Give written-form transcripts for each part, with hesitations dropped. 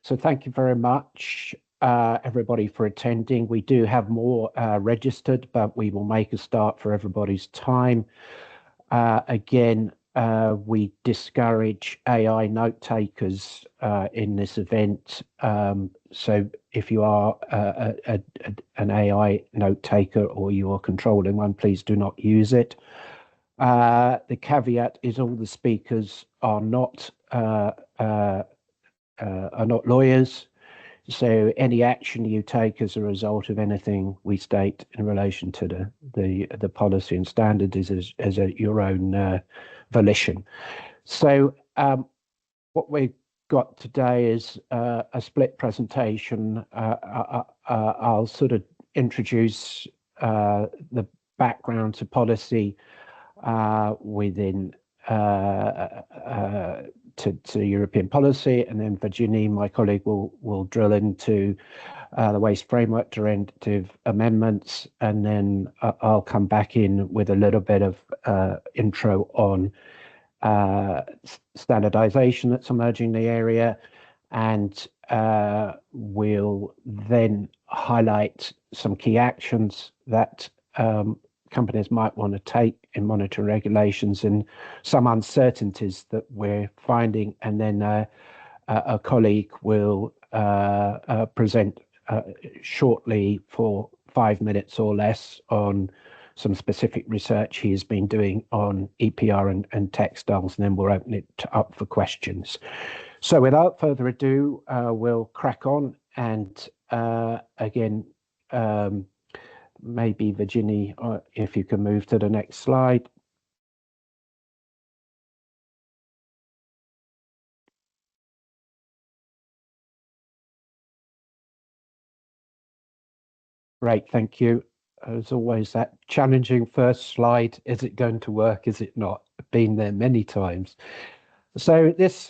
So thank you very much, everybody, for attending. We do have more registered, but we will make a start for everybody's time. Again, we discourage AI note takers in this event. So if you are an AI note taker or you are controlling one, please do not use it. The caveat is all the speakers are not lawyers. So any action you take as a result of anything we state in relation to the policy and standard is as your own volition. So what we've got today is a split presentation. I'll sort of introduce the background to policy within to European policy, and then Virginie, my colleague, will drill into the Waste Framework Directive amendments, and then I'll come back in with a little bit of intro on standardization that's emerging in the area, and we'll then highlight some key actions that companies might want to take in monitoring regulations and some uncertainties that we're finding, and then a colleague will present shortly for 5 minutes or less on some specific research he has been doing on EPR and textiles, and then we'll open it up for questions. So without further ado, we'll crack on, and again, maybe Virginie, if you can move to the next slide. Great, thank you. As always, that challenging first slide. Is it going to work? Is it not? I've been there many times. So this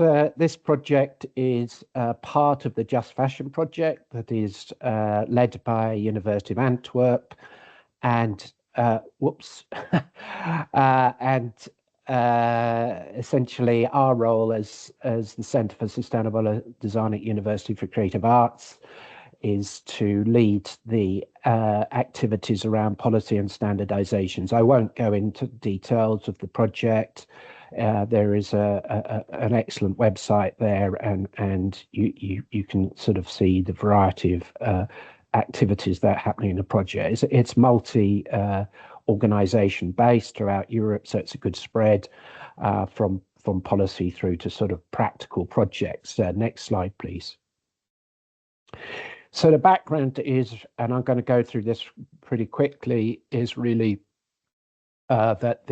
project is part of the Just Fashion project that is led by University of Antwerp, and essentially our role as the Centre for Sustainable Design at University for Creative Arts is to lead the activities around policy and standardizations. I won't go into details of the project. There is an excellent website there, and you can sort of see the variety of activities that are happening in the project. It's multi organization based throughout Europe, so it's a good spread from policy through to sort of practical projects. Next slide, please. So the background is, and I'm going to go through this pretty quickly, is really that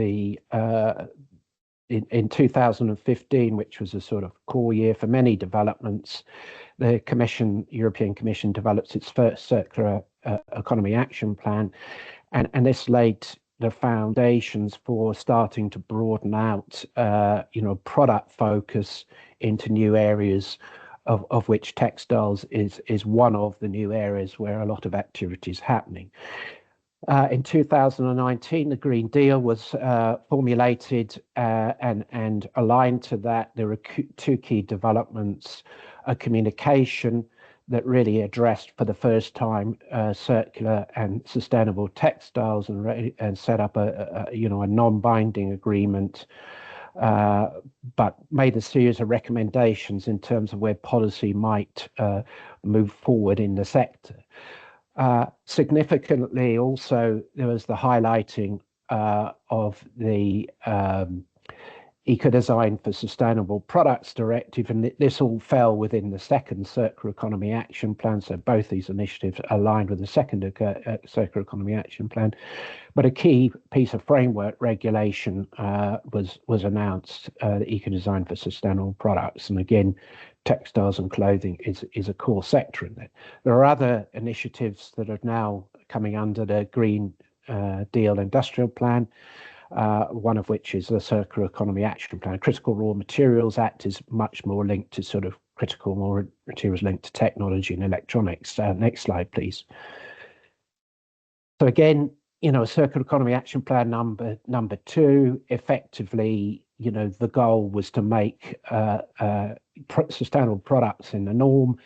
in 2015, which was a sort of core year for many developments, the European Commission developed its first circular economy action plan, and this laid the foundations for starting to broaden out, product focus into new areas, of which textiles is one of the new areas where a lot of activity is happening. In 2019, the Green Deal was formulated, and aligned to that, there are two key developments: a communication that really addressed for the first time circular and sustainable textiles, and set up a non-binding agreement, but made a series of recommendations in terms of where policy might move forward in the sector. Significantly, also, there was the highlighting of the Ecodesign for Sustainable Products Directive, and this all fell within the second Circular Economy Action Plan. So both these initiatives aligned with the second Circular Economy Action Plan. But a key piece of framework regulation was announced, the Ecodesign for Sustainable Products, and again, textiles and clothing is a core sector in that. There are other initiatives that are now coming under the Green Deal Industrial Plan, one of which is the Circular Economy Action Plan. Critical Raw Materials Act is much more linked to sort of critical raw materials linked to technology and electronics. Next slide, please. So again, Circular Economy Action Plan number two, effectively, the goal was to make sustainable products in the norm.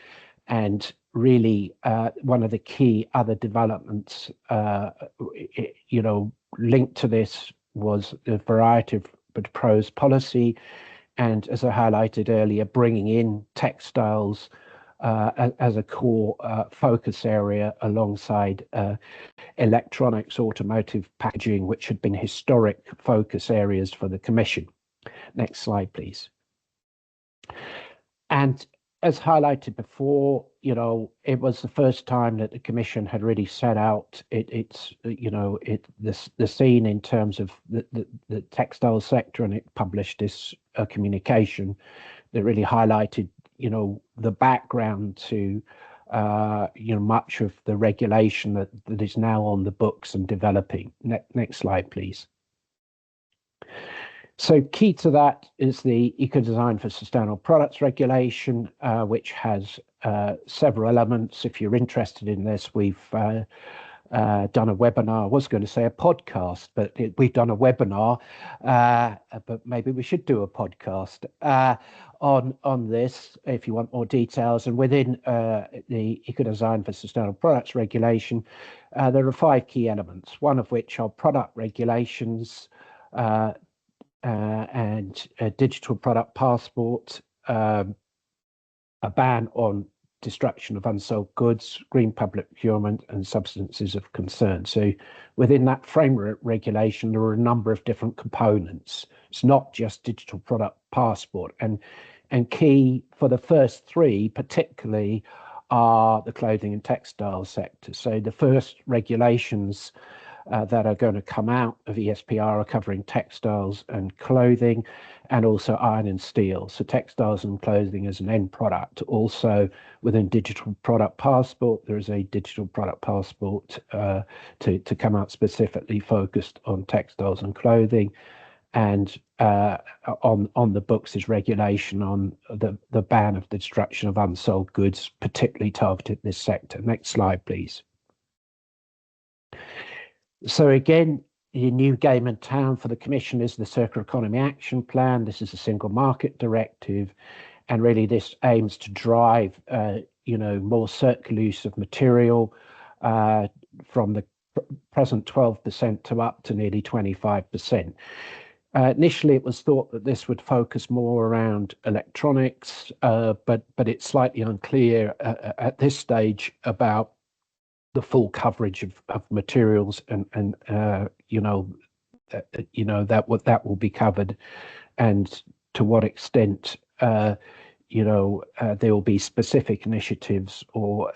And really, one of the key other developments, linked to this was the variety of proposed policy. And as I highlighted earlier, bringing in textiles as a core focus area alongside electronics, automotive packaging, which had been historic focus areas for the Commission. Next slide, please. And as highlighted before, it was the first time that the Commission had really set out the scene in terms of the textile sector, and it published this communication that really highlighted, the background to, much of the regulation that is now on the books and developing. Next slide, please. So key to that is the Eco-Design for Sustainable Products regulation, which has several elements. If you're interested in this, we've done a webinar. I was going to say a podcast, but we've done a webinar, but maybe we should do a podcast on this if you want more details. And within the Eco-Design for Sustainable Products regulation, there are 5 key elements, one of which are product regulations, and a digital product passport, a ban on destruction of unsold goods, green public procurement, and substances of concern. So within that framework regulation, there are a number of different components. It's not just digital product passport. And key for the first 3 particularly are the clothing and textile sector. So the first regulations that are going to come out of ESPR are covering textiles and clothing, and also iron and steel. So textiles and clothing as an end product. Also within digital product passport, there is a digital product passport to come out specifically focused on textiles and clothing. And on the books is regulation on the ban of the destruction of unsold goods, particularly targeted this sector. Next slide, please. So again, the new game in town for the Commission is the Circular Economy Action Plan. This is a single market directive, and really this aims to drive, more circular use of material from the present 12% to up to nearly 25%. Initially, it was thought that this would focus more around electronics, but it's slightly unclear at this stage about the full coverage of materials and that will be covered, and to what extent there will be specific initiatives or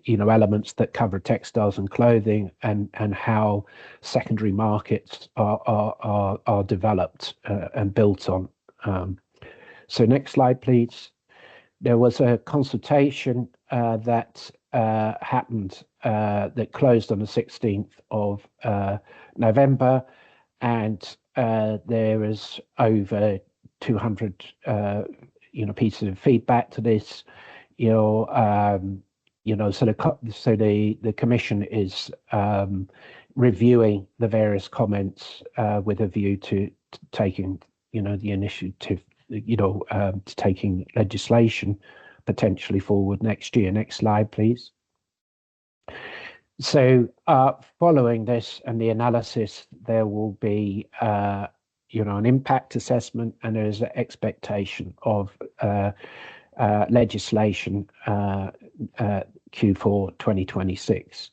elements that cover textiles and clothing, and how secondary markets are developed and built on. So next slide, please. There was a consultation that happened that closed on the 16th of November, and there is over 200 pieces of feedback to this. So the Commission is reviewing the various comments with a view to taking the initiative, to taking legislation potentially forward next year. Next slide, please. So following this and the analysis, there will be an impact assessment, and there is an expectation of legislation Q4 2026.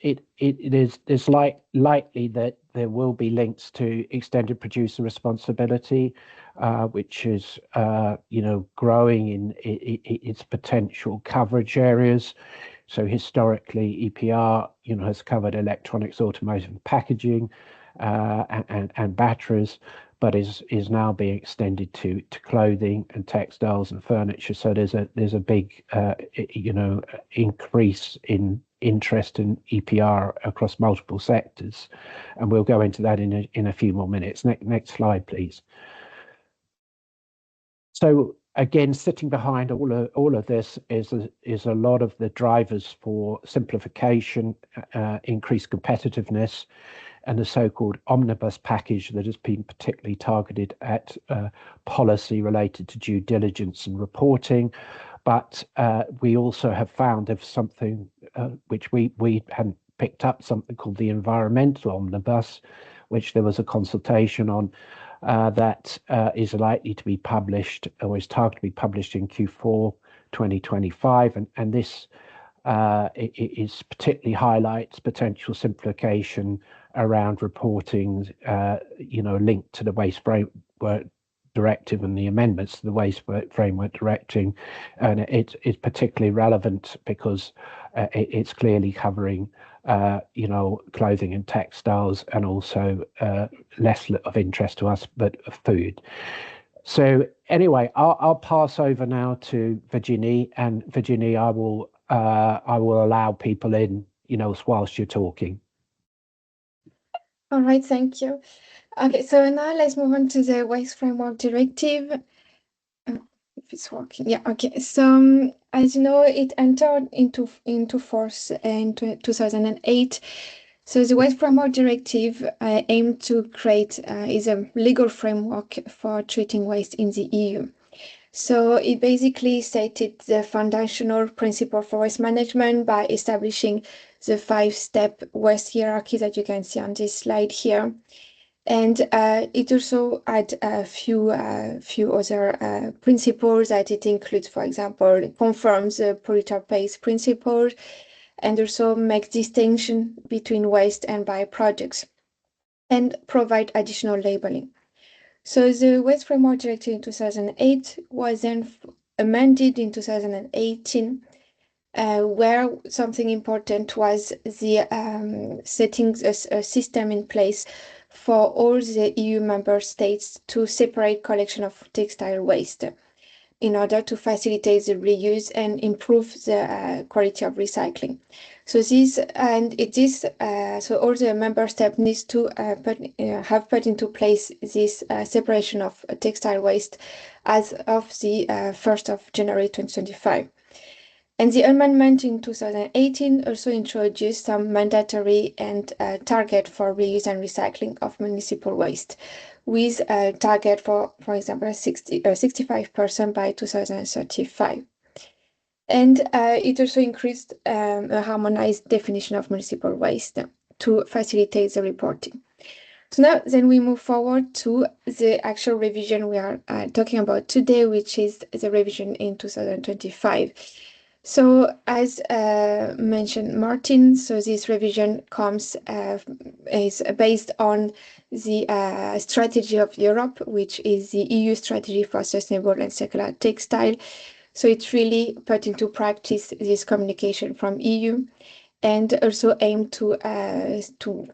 It's likely that there will be links to extended producer responsibility, which is growing in its potential coverage areas. So historically, EPR has covered electronics, automotive, and packaging, and batteries, but is now being extended to clothing and textiles and furniture. So there's a big increase in interest in EPR across multiple sectors, and we'll go into that in a few more minutes. Next slide, please. So again, sitting behind all of this is a lot of the drivers for simplification, increased competitiveness, and the so-called omnibus package that has been particularly targeted at policy related to due diligence and reporting. But we also have found of something which we hadn't picked up, something called the environmental omnibus, which there was a consultation on that is likely to be published, or is targeted to be published in Q4 2025. And this it particularly highlights potential simplification around reporting, linked to the Waste Framework Directive and the amendments to the Waste Framework Directive. And it's particularly relevant because it's clearly covering clothing and textiles, and also less of interest to us, but food. So anyway, I'll pass over now to Virginie, and Virginie, I will allow people in, whilst you're talking. All right, thank you. Okay, so now let's move on to the Waste Framework Directive. If it's working, yeah, okay. So as you know, it entered into force in 2008. So the Waste Framework Directive aimed to create is a legal framework for treating waste in the EU. So it basically stated the foundational principle for waste management by establishing the 5-step waste hierarchy that you can see on this slide here. And it also had a few other principles that it includes. For example, it confirms the polluter pays principle, and also makes distinction between waste and byproducts, and provide additional labeling. So the Waste Framework Directive in 2008 was then amended in 2018, where something important was the setting a system in place for all the EU member states to separate collection of textile waste in order to facilitate the reuse and improve the quality of recycling. So so all the member states needs to have put into place this separation of textile waste as of the 1st of January 2025. And the amendment in 2018 also introduced some mandatory and target for reuse and recycling of municipal waste, with a target for example, 65% by 2035. And it also increased a harmonized definition of municipal waste to facilitate the reporting. So now then we move forward to the actual revision we are talking about today, which is the revision in 2025. So as mentioned Martin, so this revision is based on the strategy of Europe, which is the EU strategy for sustainable and circular textile. So it's really put into practice this communication from EU, and also aim to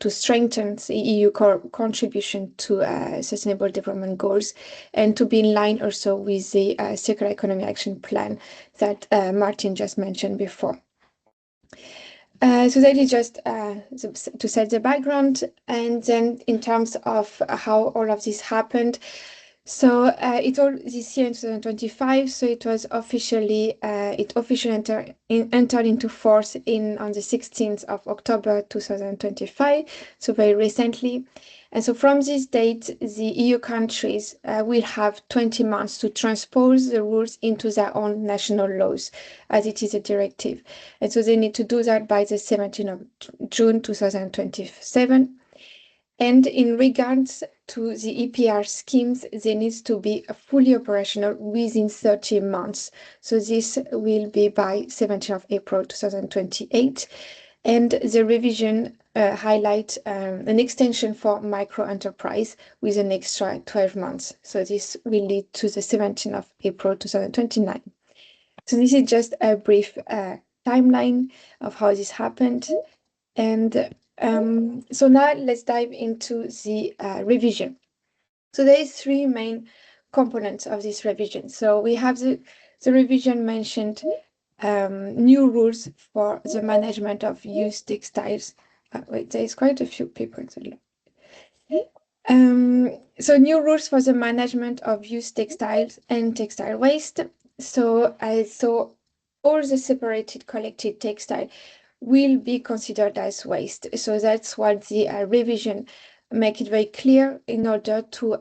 strengthen the EU contribution to sustainable development goals, and to be in line also with the circular economy action plan that Martin just mentioned before. So that is just to set the background, and then in terms of how all of this happened. So it all this year in 2025. So it was officially entered into force on the 16th of October 2025. So very recently, and so from this date, the EU countries will have 20 months to transpose the rules into their own national laws, as it is a directive, and so they need to do that by the 17th of June 2027. And in regards to the EPR schemes, they need to be fully operational within 30 months. So this will be by 17th of April 2028. And the revision highlights an extension for micro enterprise with an extra 12 months. So this will lead to the 17th of April 2029. So this is just a brief timeline of how this happened. And so now let's dive into the revision. So there is 3 main components of this revision. So we have the revision mentioned new rules for the management of used textiles. Wait, there is quite a few people. So new rules for the management of used textiles and textile waste. So all the separated collected textile will be considered as waste. So that's what the revision make it very clear in order to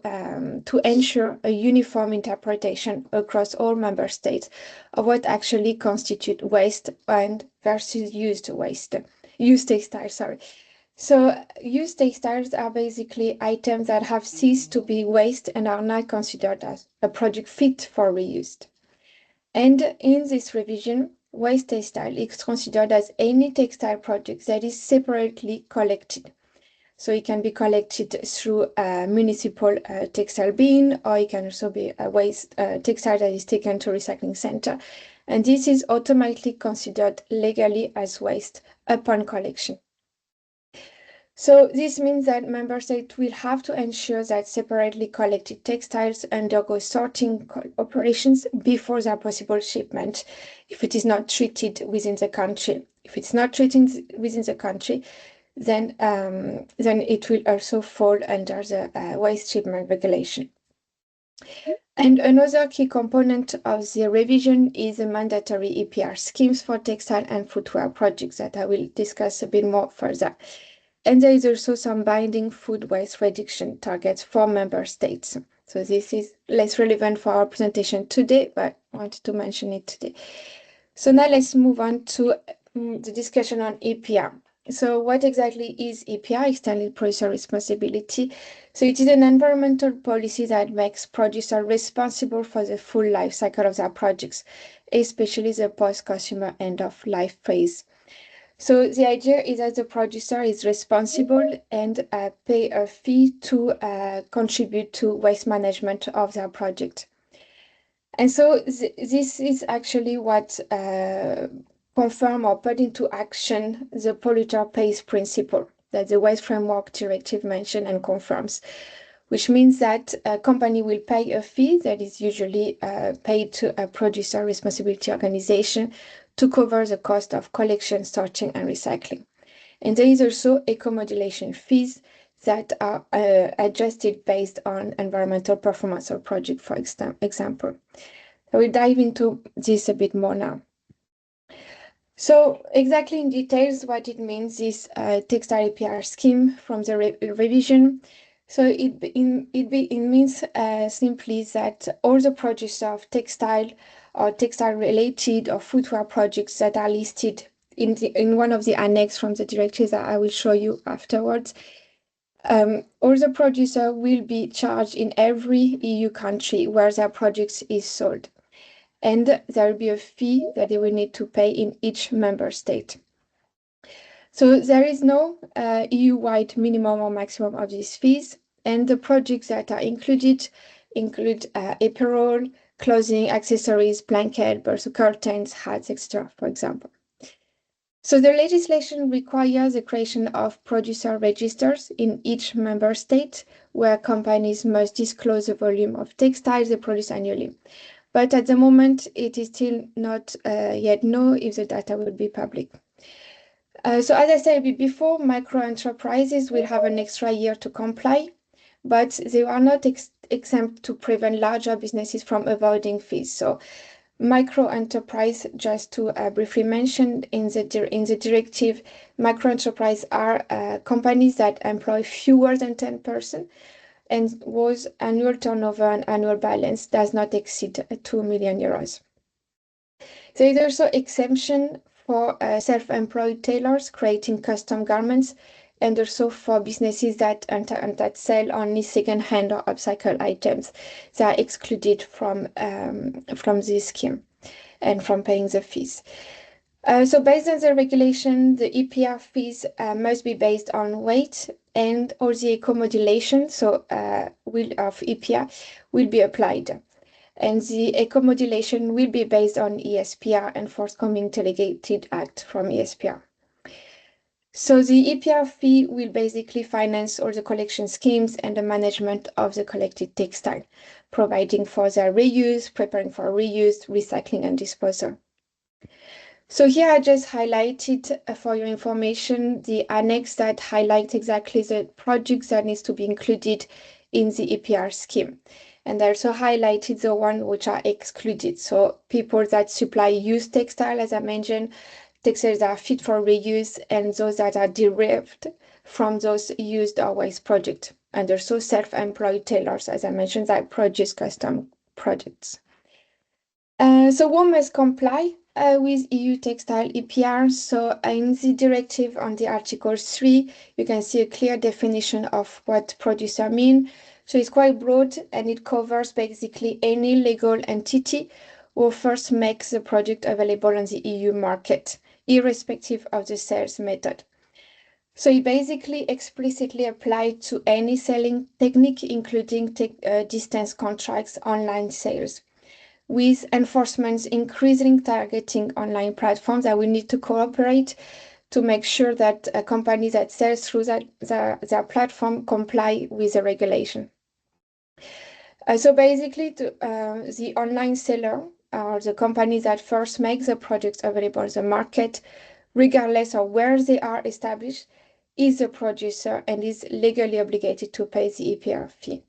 ensure a uniform interpretation across all member states of what actually constitute waste and versus used textiles, sorry. So used textiles are basically items that have ceased to be waste and are now considered as a product fit for reuse. And in this revision, waste textile is considered as any textile product that is separately collected. So it can be collected through a municipal textile bin, or it can also be a waste textile that is taken to a recycling center. And this is automatically considered legally as waste upon collection. So this means that member states will have to ensure that separately collected textiles undergo sorting operations before their possible shipment if it is not treated within the country. If it's not treated within the country, then it will also fall under the waste shipment regulation. And another key component of the revision is the mandatory EPR schemes for textile and footwear projects that I will discuss a bit more further. And there is also some binding food waste reduction targets for member states. So this is less relevant for our presentation today, but I wanted to mention it today. So now let's move on to the discussion on EPR. So what exactly is EPR, Extended Producer Responsibility? So it is an environmental policy that makes producers responsible for the full life cycle of their projects, especially the post-consumer end-of-life phase. So the idea is that the producer is responsible and pay a fee to contribute to waste management of their project. And so this is actually what confirm or put into action the polluter pays principle that the Waste Framework Directive mentioned and confirms, which means that a company will pay a fee that is usually paid to a producer responsibility organization to cover the cost of collection, sorting, and recycling. And there is also eco-modulation fees that are adjusted based on environmental performance of project, for example. I will dive into this a bit more now. So exactly in details what it means, this textile EPR scheme from the revision. So it means simply that all the producers of textile or textile-related or footwear projects that are listed in one of the annex from the directives that I will show you afterwards, all the producers will be charged in every EU country where their products is sold. And there will be a fee that they will need to pay in each member state. So there is no EU-wide minimum or maximum of these fees, and the projects that are include apparel, clothing, accessories, blanket, but also curtains, hats, etc., for example. So the legislation requires the creation of producer registers in each member state where companies must disclose the volume of textiles they produce annually. But at the moment, it is still not yet known if the data will be public. So as I said before, micro enterprises will have an extra year to comply, but they are not exempt to prevent larger businesses from avoiding fees. So micro enterprise, just to briefly mention, in the directive, micro enterprise are companies that employ fewer than 10 persons and whose annual turnover and annual balance does not exceed 2 million euros. There is also exemption for self-employed tailors creating custom garments, and also for businesses that sell only second-hand or upcycle items. They are excluded from this scheme and from paying the fees. So based on the regulation, the EPR fees must be based on weight, and all the eco-modulation of EPR will be applied. And the eco-modulation will be based on ESPR and forthcoming delegated act from ESPR. So the EPR fee will basically finance all the collection schemes and the management of the collected textile, providing for their reuse, preparing for reuse, recycling, and disposal. So here I just highlighted for your information the annex that highlights exactly the projects that needs to be included in the EPR scheme. And I also highlighted the ones which are excluded. So people that supply used textile, as I mentioned, textiles that are fit for reuse and those that are derived from those used or waste products, and also self-employed tailors, as I mentioned, that produce custom products. So one must comply with EU textile EPR. So in the directive on the Article 3, you can see a clear definition of what producer mean. So it's quite broad and it covers basically any legal entity who first makes the product available on the EU market, irrespective of the sales method. So it basically explicitly applied to any selling technique, including distance contracts, online sales, with enforcements increasingly targeting online platforms that will need to cooperate to make sure that companies that sell through their platform comply with the regulation. So basically, the online seller or the company that first makes the products available on the market, regardless of where they are established, is the producer and is legally obligated to pay the EPR fee.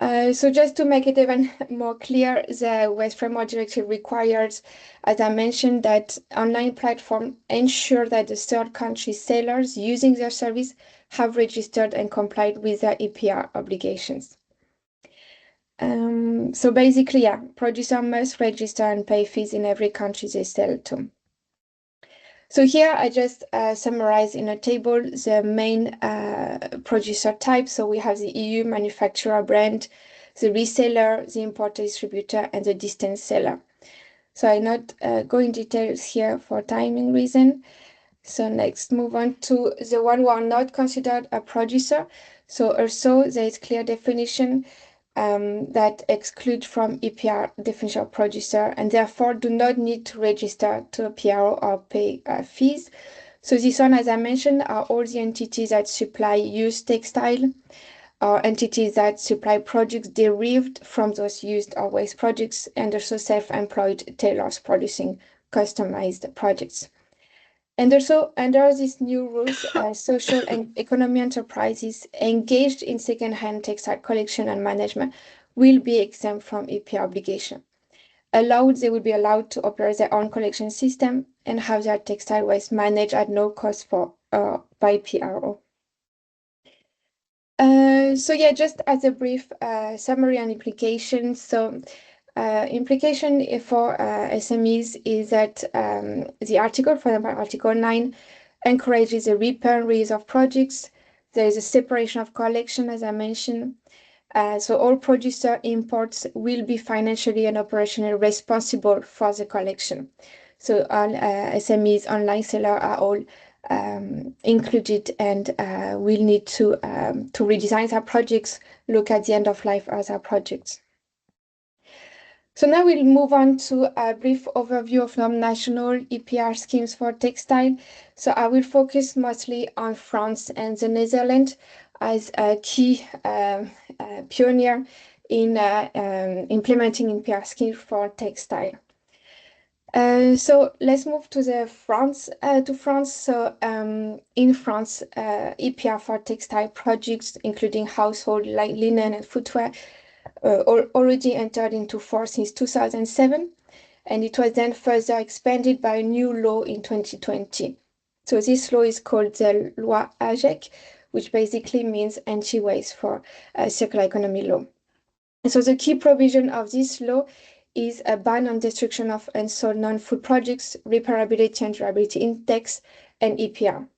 So just to make it even more clear, the Waste Framework Directive requires, as I mentioned, that online platforms ensure that the third country sellers using their service have registered and complied with their EPR obligations. So basically, yeah, producer must register and pay fees in every country they sell to. So here I just summarize in a table the main producer types. So we have the EU manufacturer brand, the reseller, the importer distributor, and the distance seller. So I not go in details here for timing reason. So next, move on to the one who are not considered a producer. So also there is clear definition that exclude from EPR definition of producer and therefore do not need to register to a PRO or pay fees. So this one, as I mentioned, are all the entities that supply used textile or entities that supply products derived from those used or waste products, and also self-employed tailors producing customized projects. And also, under these new rules, social and economic enterprises engaged in second-hand textile collection and management will be exempt from EPR obligation. They will be allowed to operate their own collection system and have their textile waste managed at no cost by PRO. So yeah, just as a brief summary and implications. So implication for SMEs is that the article, for example, Article 9, encourages the repair and reuse of projects. There is a separation of collection, as I mentioned. So all producer imports will be financially and operationally responsible for the collection. So all SMEs, online seller are all included and will need to redesign their projects, look at the end of life of their projects. So now we'll move on to a brief overview of non-national EPR schemes for textile. So I will focus mostly on France and the Netherlands as a key pioneer in implementing EPR schemes for textile. So let's move to France. So in France, EPR for textile products, including household like linen and footwear, already entered into force since 2007, and it was then further expanded by a new law in 2020. So this law is called the Loi AGEC, which basically means anti-waste for circular economy law. And so the key provision of this law is a ban on destruction of unsold non-food products, repairability and durability index, and EPR.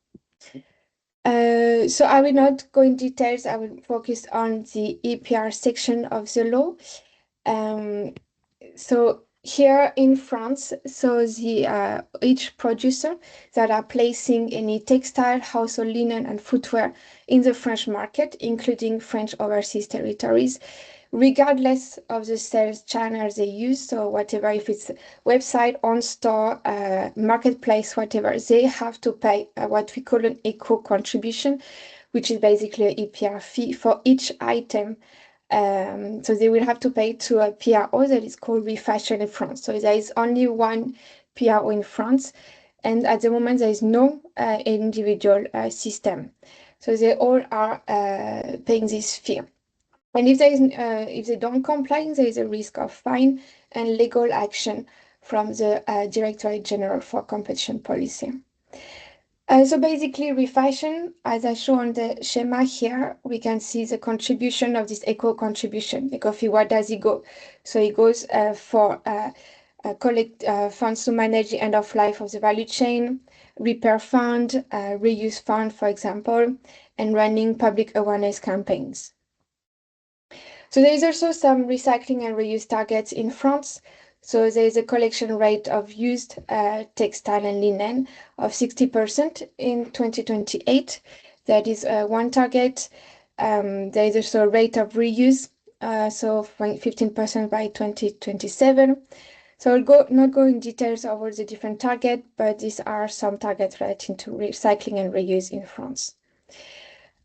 So I will not go in details. I will focus on the EPR section of the law. So here in France, so each producer that are placing any textile, household linen, and footwear in the French market, including French overseas territories, regardless of the sales channels they use, so whatever, if it's website, on store, marketplace, whatever, they have to pay what we call an eco contribution, which is basically an EPR fee for each item. So they will have to pay to a PRO that is called Refashion in France. So there is only one PRO in France, and at the moment there is no individual system. So they all are paying this fee. And if they don't comply, there is a risk of fine and legal action from the Directorate General for Competition Policy. So basically, refashion, as I show on the schema here, we can see the contribution of this eco contribution. Eco fee, where does it go? So it goes for collect funds to manage the end of life of the value chain, repair fund, reuse fund, for example, and running public awareness campaigns. So there is also some recycling and reuse targets in France. So there is a collection rate of used textile and linen of 60% in 2028. That is one target. There is also a rate of reuse, so 15% by 2027. So I'll not go in details over the different targets, but these are some targets relating to recycling and reuse in France.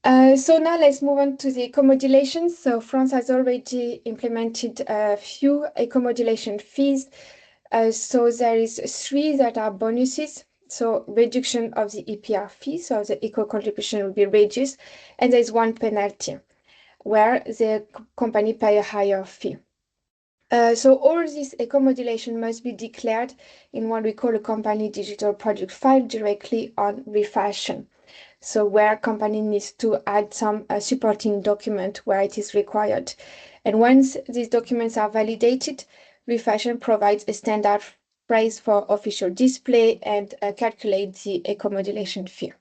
So now let's move on to the eco-modulation. So France has already implemented a few eco-modulation fees. So there is 3 that are bonuses. So reduction of the EPR fee, so the eco-contribution will be reduced. And there's 1 penalty where the company pay a higher fee. So all this eco-modulation must be declared in what we call a company digital project file directly on Refashion. So where company needs to add some supporting document where it is required. And once these documents are validated, Refashion provides a standard price for official display and calculate the eco-modulation fee.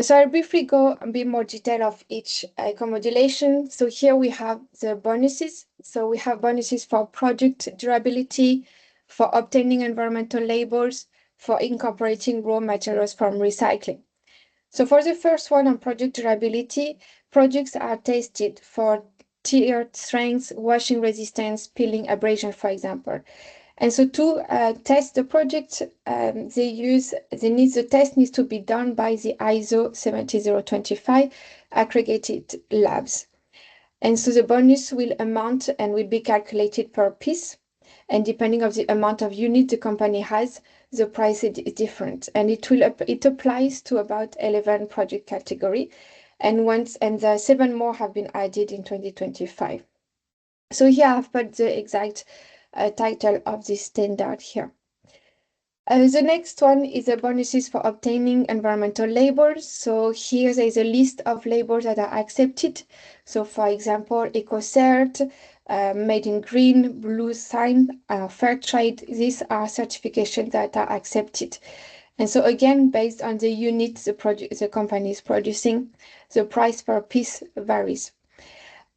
So I'll briefly go a bit more detail of each eco-modulation. So here we have the bonuses. So we have bonuses for product durability, for obtaining environmental labels, for incorporating raw materials from recycling. So for the first one on product durability, products are tested for tear strength, washing resistance, peeling, abrasion, for example. And so to test the product, the test needs to be done by the ISO 17025 accredited labs. And so the bonus will amount and will be calculated per piece. And depending on the amount of units the company has, the price is different. And it applies to about 11 project category. And the 7 more have been added in 2025. So here I've put the exact title of this standard here. The next one is the bonuses for obtaining environmental labels. So here there is a list of labels that are accepted. So for example, EcoCert, Made in Green, Blue Sign, Fair Trade. These are certifications that are accepted. And so again, based on the unit the company is producing, the price per piece varies.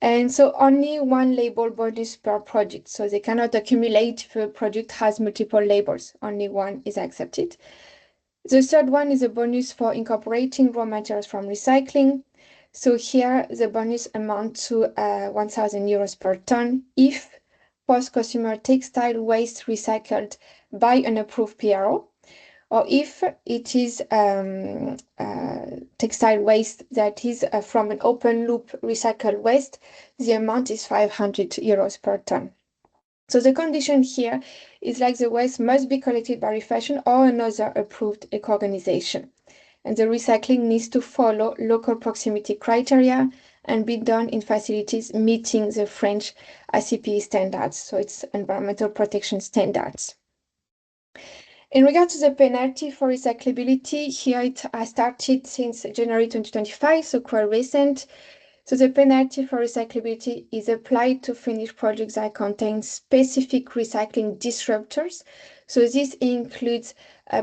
And so only 1 label bonus per project. So they cannot accumulate if a project has multiple labels. Only 1 is accepted. The third one is a bonus for incorporating raw materials from recycling. So here the bonus amounts to 1,000 euros per ton if post-consumer textile waste recycled by an approved PRO, or if it is textile waste that is from an open loop recycled waste, the amount is 500 euros per ton. So the condition here is like the waste must be collected by Refashion or another approved eco-organization. And the recycling needs to follow local proximity criteria and be done in facilities meeting the French ICPE standards. So it's environmental protection standards. In regard to the penalty for recyclability, here it has started since January 2025, so quite recent. So the penalty for recyclability is applied to finished products that contain specific recycling disruptors. So this includes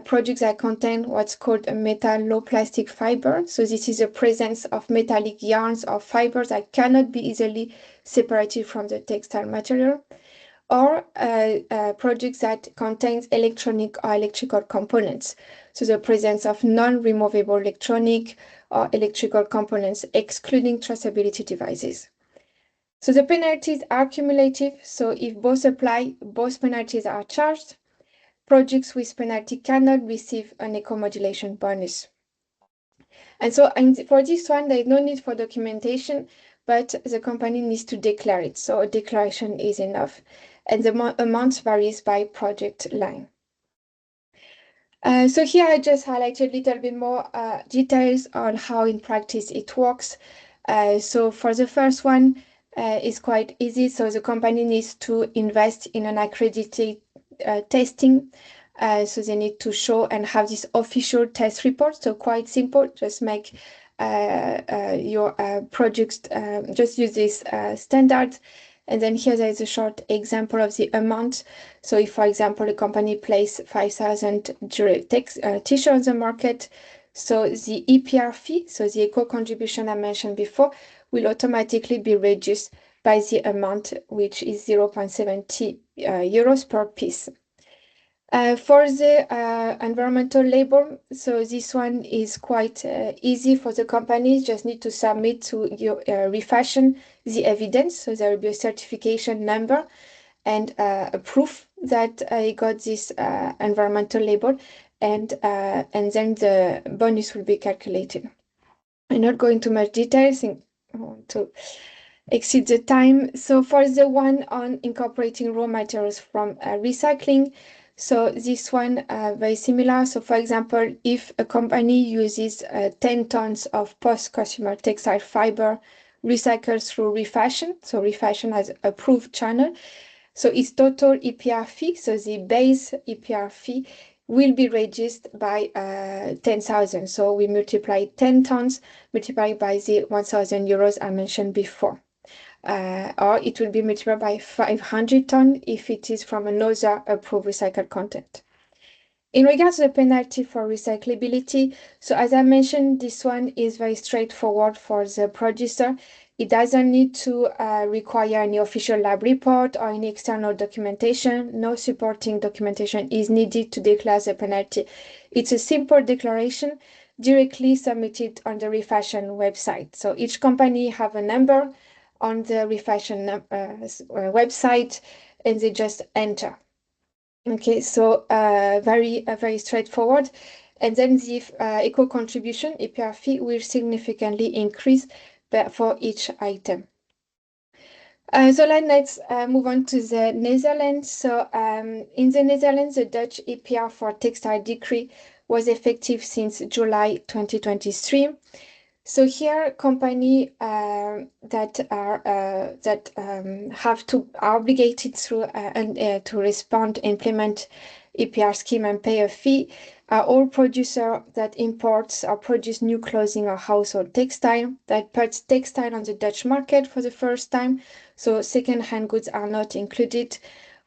products that contain what's called a metalloplastic fiber. So this is the presence of metallic yarns or fibers that cannot be easily separated from the textile material, or products that contains electronic or electrical components. So the presence of non-removable electronic or electrical components, excluding traceability devices. So the penalties are cumulative. So if both apply, both penalties are charged. Projects with penalty cannot receive an eco-modulation bonus. And so for this one, there is no need for documentation, but the company needs to declare it. So a declaration is enough. And the amount varies by project line. So here I just highlighted a little bit more details on how in practice it works. So for the first one, it's quite easy. So the company needs to invest in an accredited testing. So they need to show and have this official test report. So quite simple, just make your projects, just use this standard. And then here there is a short example of the amount. So if, for example, a company place 5,000 t-shirts on the market, so the EPR fee, so the eco contribution I mentioned before, will automatically be reduced by the amount, which is 0.70 euros per piece. For the environmental label, so this one is quite easy for the companies, just need to submit to your Refashion the evidence, so there will be a certification number and a proof that I got this environmental label, and then the bonus will be calculated. I'm not going into much details to exceed the time. So for the one on incorporating raw materials from recycling, so this one very similar. So for example, if a company uses 10 tons of post-consumer textile fiber recycled through Refashion, so Refashion has approved channel, so its total EPR fee, so the base EPR fee, will be reduced by 10,000. So we multiply 10 tons multiplied by the 1,000 euros I mentioned before. Or it will be multiplied by 500 tons if it is from another approved recycled content. In regards to the penalty for recyclability, so as I mentioned, this one is very straightforward for the producer. It doesn't need to require any official lab report or any external documentation. No supporting documentation is needed to declare the penalty. It's a simple declaration directly submitted on the Refashion website. So each company have a number on the Refashion website, and they just enter. Okay, so very straightforward. And then the eco contribution EPR fee will significantly increase for each item. So let's move on to the Netherlands. So in the Netherlands, the Dutch EPR for textile decree was effective since July 2023. So here, companies that are obligated through to respond, implement EPR scheme and pay a fee are all producers that imports or produce new clothing or household textile, that puts textile on the Dutch market for the first time. So second-hand goods are not included,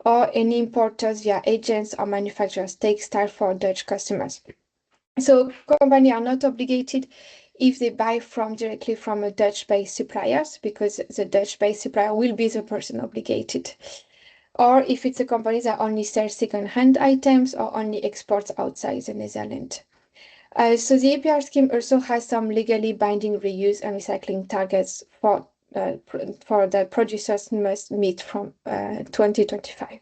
or any importers via agents or manufacturers textile for Dutch customers. So companies are not obligated if they buy directly from a Dutch-based suppliers, because the Dutch-based supplier will be the person obligated. Or if it's a company that only sells second-hand items or only exports outside the Netherlands. So the EPR scheme also has some legally binding reuse and recycling targets for the producers must meet from 2025.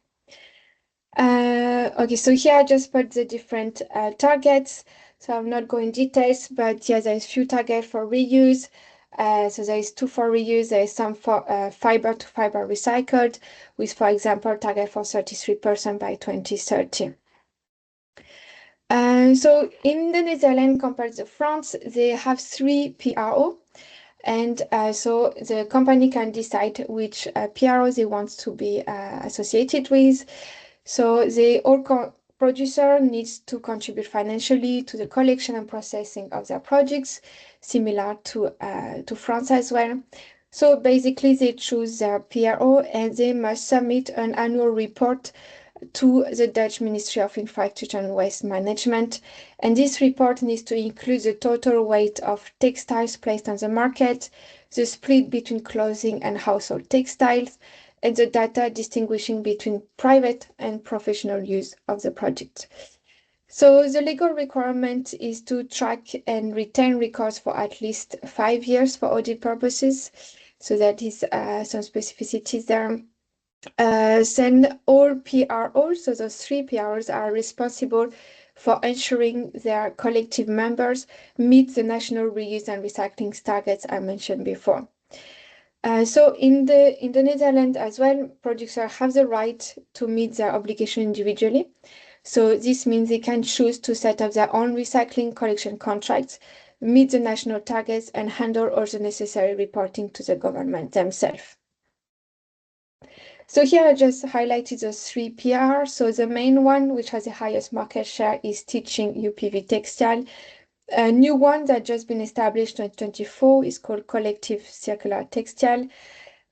Okay, so here I just put the different targets. So I'm not going details, but yeah, there's few targets for reuse. So there is 2 for reuse, there is some for fiber to fiber recycled, with, for example, target for 33% by 2030. So in the Netherlands compared to France, they have 3 PRO. And so the company can decide which PRO they want to be associated with. So producer needs to contribute financially to the collection and processing of their products, similar to France as well. So basically they choose their PRO and they must submit an annual report to the Dutch Ministry of Infrastructure and Waste Management. And this report needs to include the total weight of textiles placed on the market, the split between clothing and household textiles, and the data distinguishing between private and professional use of the product. So the legal requirement is to track and retain records for at least 5 years for audit purposes. So that is some specificities there. Then all PROs, so those 3 PROs are responsible for ensuring their collective members meet the national reuse and recycling targets I mentioned before. So in the Netherlands as well, producers have the right to meet their obligation individually. So this means they can choose to set up their own recycling collection contracts, meet the national targets, and handle all the necessary reporting to the government themselves. So here I just highlighted the 3 PR. So the main one, which has the highest market share, is Teaching UPV Textile. A new one that just been established in 2024 is called Collective Circular Textile.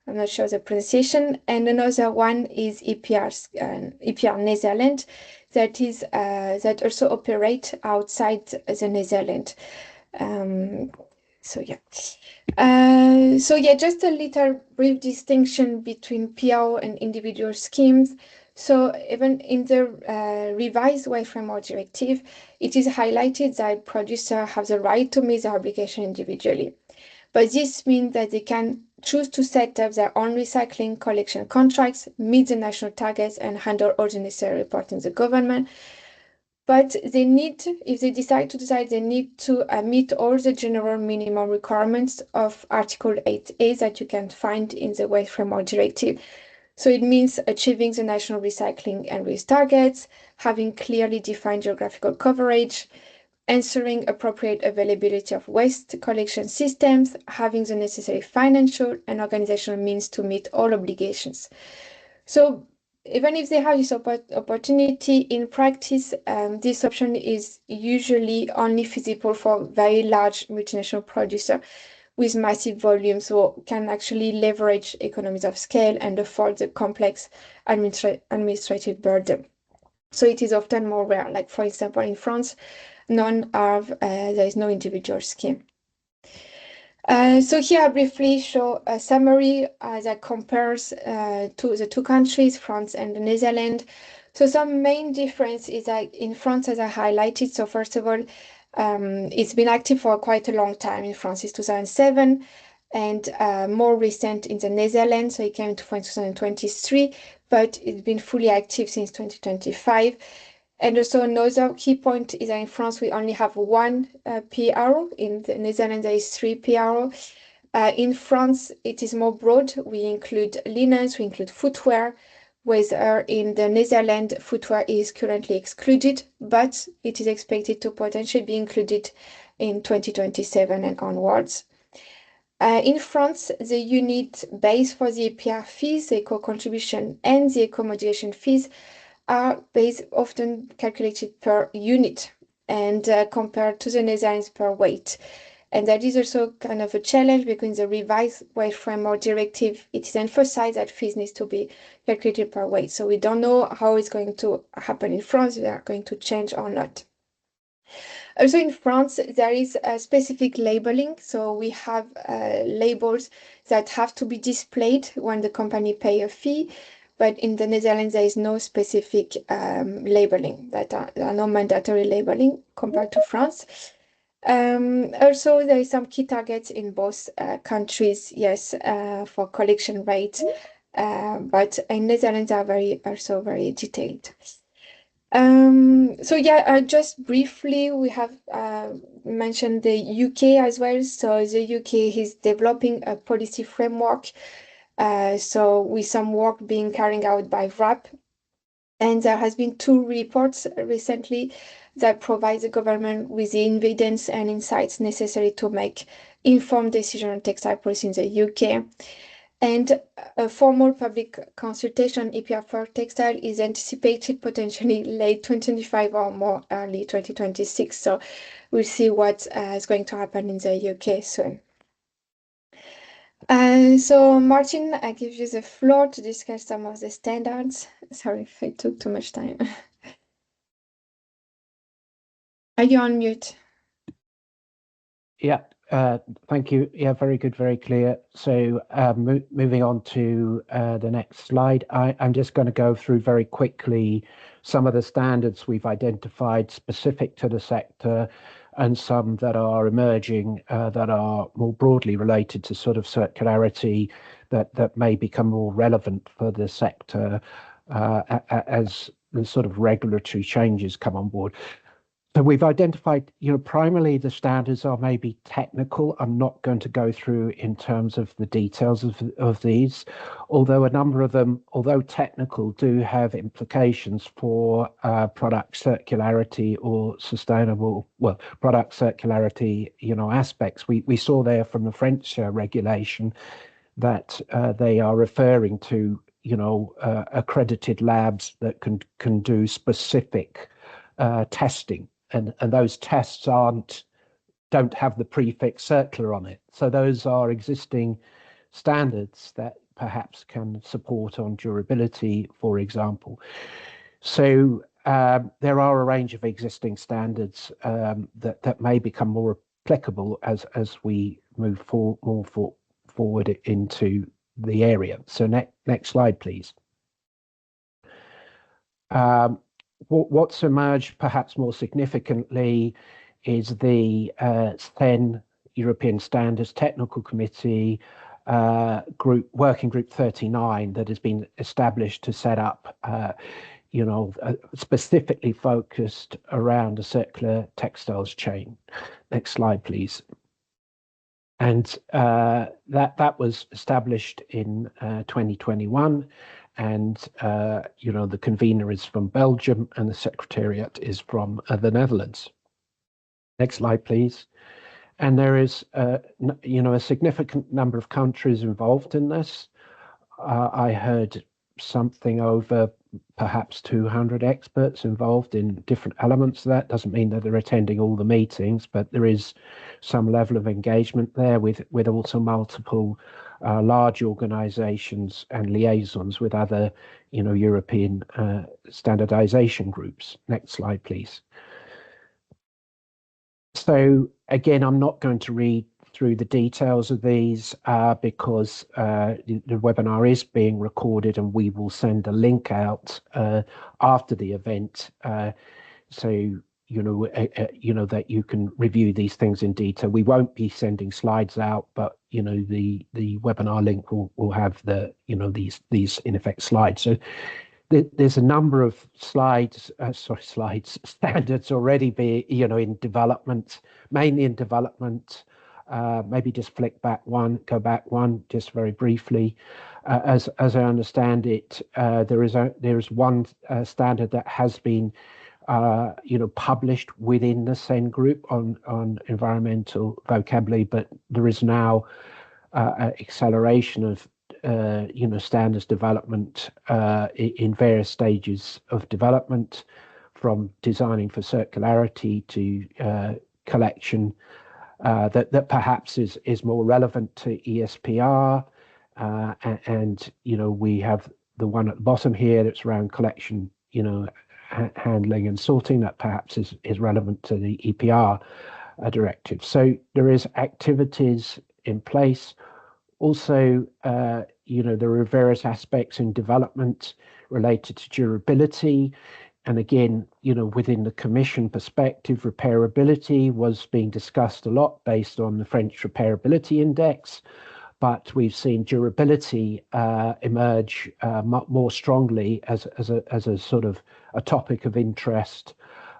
I'm not sure the pronunciation. And another one is EPR Netherlands that also operate outside the Netherlands. So yeah, just a little brief distinction between PRO and individual schemes. So even in the revised Waste Framework Directive, it is highlighted that producers have the right to meet their obligation individually. But this means that they can choose to set up their own recycling collection contracts, meet the national targets, and handle all the necessary reporting to the government. But they need, if they decide to decide, they need to meet all the general minimum requirements of Article 8A that you can find in the Waste Framework Directive. So it means achieving the national recycling and reuse targets, having clearly defined geographical coverage, ensuring appropriate availability of waste collection systems, having the necessary financial and organizational means to meet all obligations. So even if they have this opportunity in practice, this option is usually only feasible for very large multinational producers with massive volumes who can actually leverage economies of scale and afford the complex administrative burden. So it is often more rare. Like for example, in France, there is no individual scheme. So here I briefly show a summary that compares to the two countries, France and the Netherlands. So some main difference is that in France, as I highlighted, so first of all, it's been active for quite a long time. In France, it's 2007, and more recent in the Netherlands, so it came into force in 2023, but it's been fully active since 2025. And also another key point is that in France, we only have one PRO. In the Netherlands, there is 3 PRO. In France, it is more broad. We include linens, we include footwear, whereas in the Netherlands, footwear is currently excluded, but it is expected to potentially be included in 2027 and onwards. In France, the unit base for the EPR fees, the eco-contribution and the eco-modulation fees are based often calculated per unit and compared to the Netherlands per weight. And that is also kind of a challenge because in the revised Waste Framework Directive, it is emphasized that fees need to be calculated per weight. So we don't know how it's going to happen in France, they are going to change or not. Also in France, there is a specific labeling. So we have labels that have to be displayed when the company pay a fee. But in the Netherlands, there is no specific labeling, there are no mandatory labeling compared to France. Also, there is some key targets in both countries, yes, for collection rate, but in Netherlands are also very detailed. So yeah, just briefly, we have mentioned the UK as well. So the UK is developing a policy framework. So with some work being carried out by WRAP. And there has been 2 reports recently that provide the government with the evidence and insights necessary to make informed decisions on textile policy in the UK. And a formal public consultation EPR for textile is anticipated potentially late 2025 or more early 2026. So we'll see what is going to happen in the UK soon. So Martin, I give you the floor to discuss some of the standards. Sorry if it took too much time. Are you on mute? Yeah, thank you. Yeah, very good, very clear. So moving on to the next slide, I'm just going to go through very quickly some of the standards we've identified specific to the sector and some that are emerging that are more broadly related to sort of circularity that may become more relevant for the sector as the sort of regulatory changes come on board. So we've identified, primarily the standards are maybe technical. I'm not going to go through in terms of the details of these, although a number of them, although technical, do have implications for product circularity or product circularity, aspects. We saw there from the French regulation that they are referring to accredited labs that can do specific testing, and those tests don't have the prefix circular on it. So those are existing standards that perhaps can support on durability, for example. So there are a range of existing standards that may become more applicable as we move forward into the area. So next slide, please. What's emerged perhaps more significantly is the SEN European Standards Technical Committee Working Group 39 that has been established to set up specifically focused around a circular textiles chain. Next slide, please. And that was established in 2021, and the convener is from Belgium and the secretariat is from the Netherlands. Next slide, please. And there is a significant number of countries involved in this. I heard something over perhaps 200 experts involved in different elements of that. Doesn't mean that they're attending all the meetings, but there is some level of engagement there with also multiple large organizations and liaisons with other European standardization groups. Next slide, please. So again, I'm not going to read through the details of these because the webinar is being recorded, and we will send a link out after the event, so that you can review these things in detail. We won't be sending slides out, but the webinar link will have these in effect slides. So there's a number of standards already in development, mainly in development. Maybe just go back one, just very briefly. As I understand it, there is one standard that has been published within the SEN group on environmental vocabulary, but there is now acceleration of standards development in various stages of development, from designing for circularity to collection, that perhaps is more relevant to ESPR, and we have the one at the bottom here that's around collection, handling and sorting, that perhaps is relevant to the EPR directive. So there is activities in place. Also, there are various aspects in development related to durability. And again, within the Commission perspective, repairability was being discussed a lot based on the French Repairability Index, but we've seen durability emerge more strongly as a sort of a topic of interest,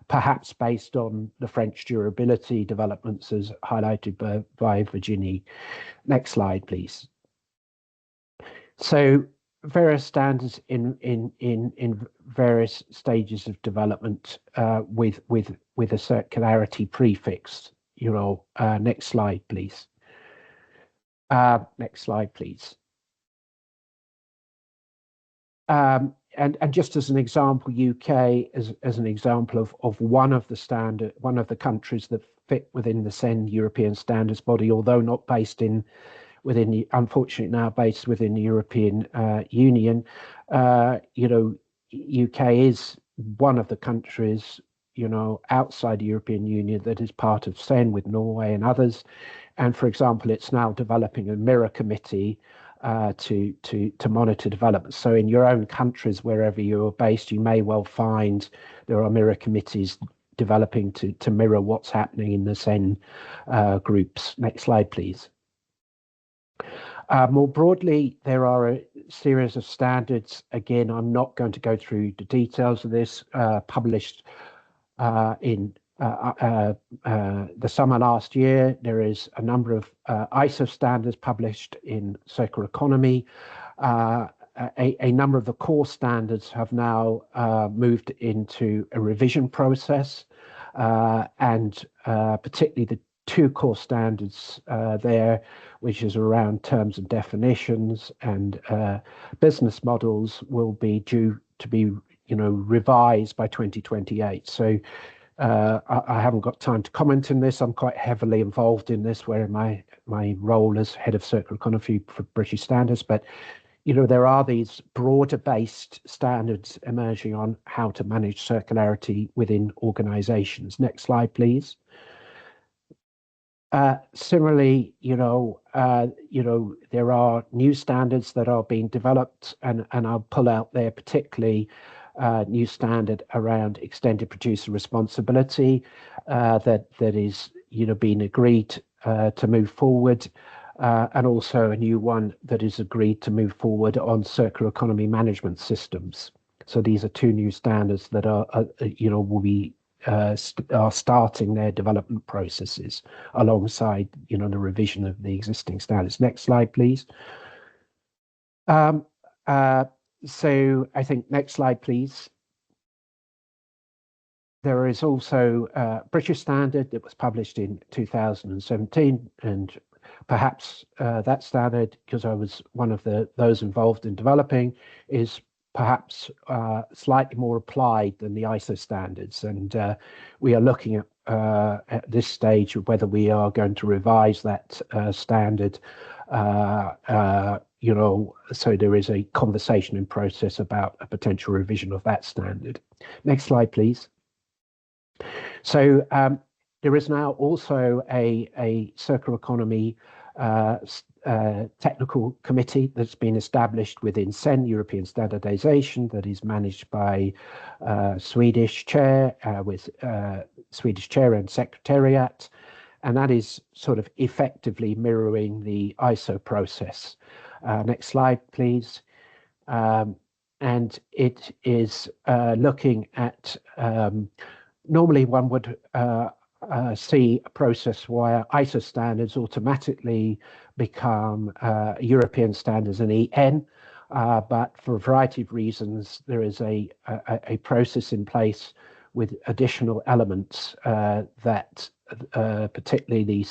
perhaps based on the French durability developments as highlighted by Virginie. Next slide, please. So various standards in various stages of development with a circularity prefix. Next slide, please. Next slide, please. And just as an example, UK as an example of one of the countries that fit within the SEN European Standards Body, although not based unfortunately now based within the European Union. UK is one of the countries outside the European Union that is part of SEN, with Norway and others. And for example, it's now developing a mirror committee to monitor development. So in your own countries, wherever you're based, you may well find there are mirror committees developing to mirror what's happening in the SEN groups. Next slide, please. More broadly, there are a series of standards. Again, I'm not going to go through the details of this, published in the summer last year. There is a number of ISO standards published in circular economy. A number of the core standards have now moved into a revision process, and particularly the two core standards there, which is around terms and definitions, and business models will be due to be, revised by 2028. So I haven't got time to comment on this. I'm quite heavily involved in this, where my role as head of circular economy for British Standards. But there are these broader based standards emerging on how to manage circularity within organizations. Next slide, please. Similarly, there are new standards that are being developed, and I'll pull out there particularly new standard around extended producer responsibility that is being agreed to move forward, and also a new one that is agreed to move forward on circular economy management systems. So these are two new standards that are will be are starting their development processes alongside the revision of the existing standards. Next slide, please. So I think next slide, please. There is also a British standard that was published in 2017, and perhaps that standard, because I was one of those involved in developing, is perhaps slightly more applied than the ISO standards. And we are looking at this stage of whether we are going to revise that standard. So there is a conversation in process about a potential revision of that standard. Next slide, please. So there is now also a circular economy technical committee that's been established within CEN, European Standardization, that is managed by Swedish chair with Swedish chair and secretariat, and that is sort of effectively mirroring the ISO process. Next slide, please. And it is looking at normally one would see a process where ISO standards automatically become European standards and EN, but for a variety of reasons, there is a process in place with additional elements that particularly the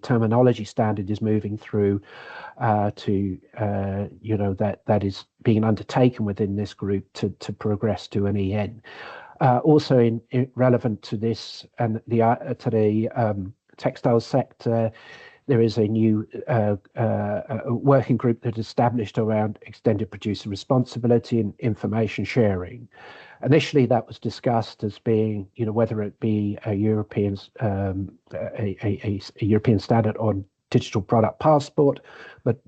terminology standard is moving through to that is being undertaken within this group to progress to an EN. Also relevant to this and to the textile sector, there is a new working group that is established around extended producer responsibility and information sharing. Initially, that was discussed as being, whether it be a European European standard on digital product passport, but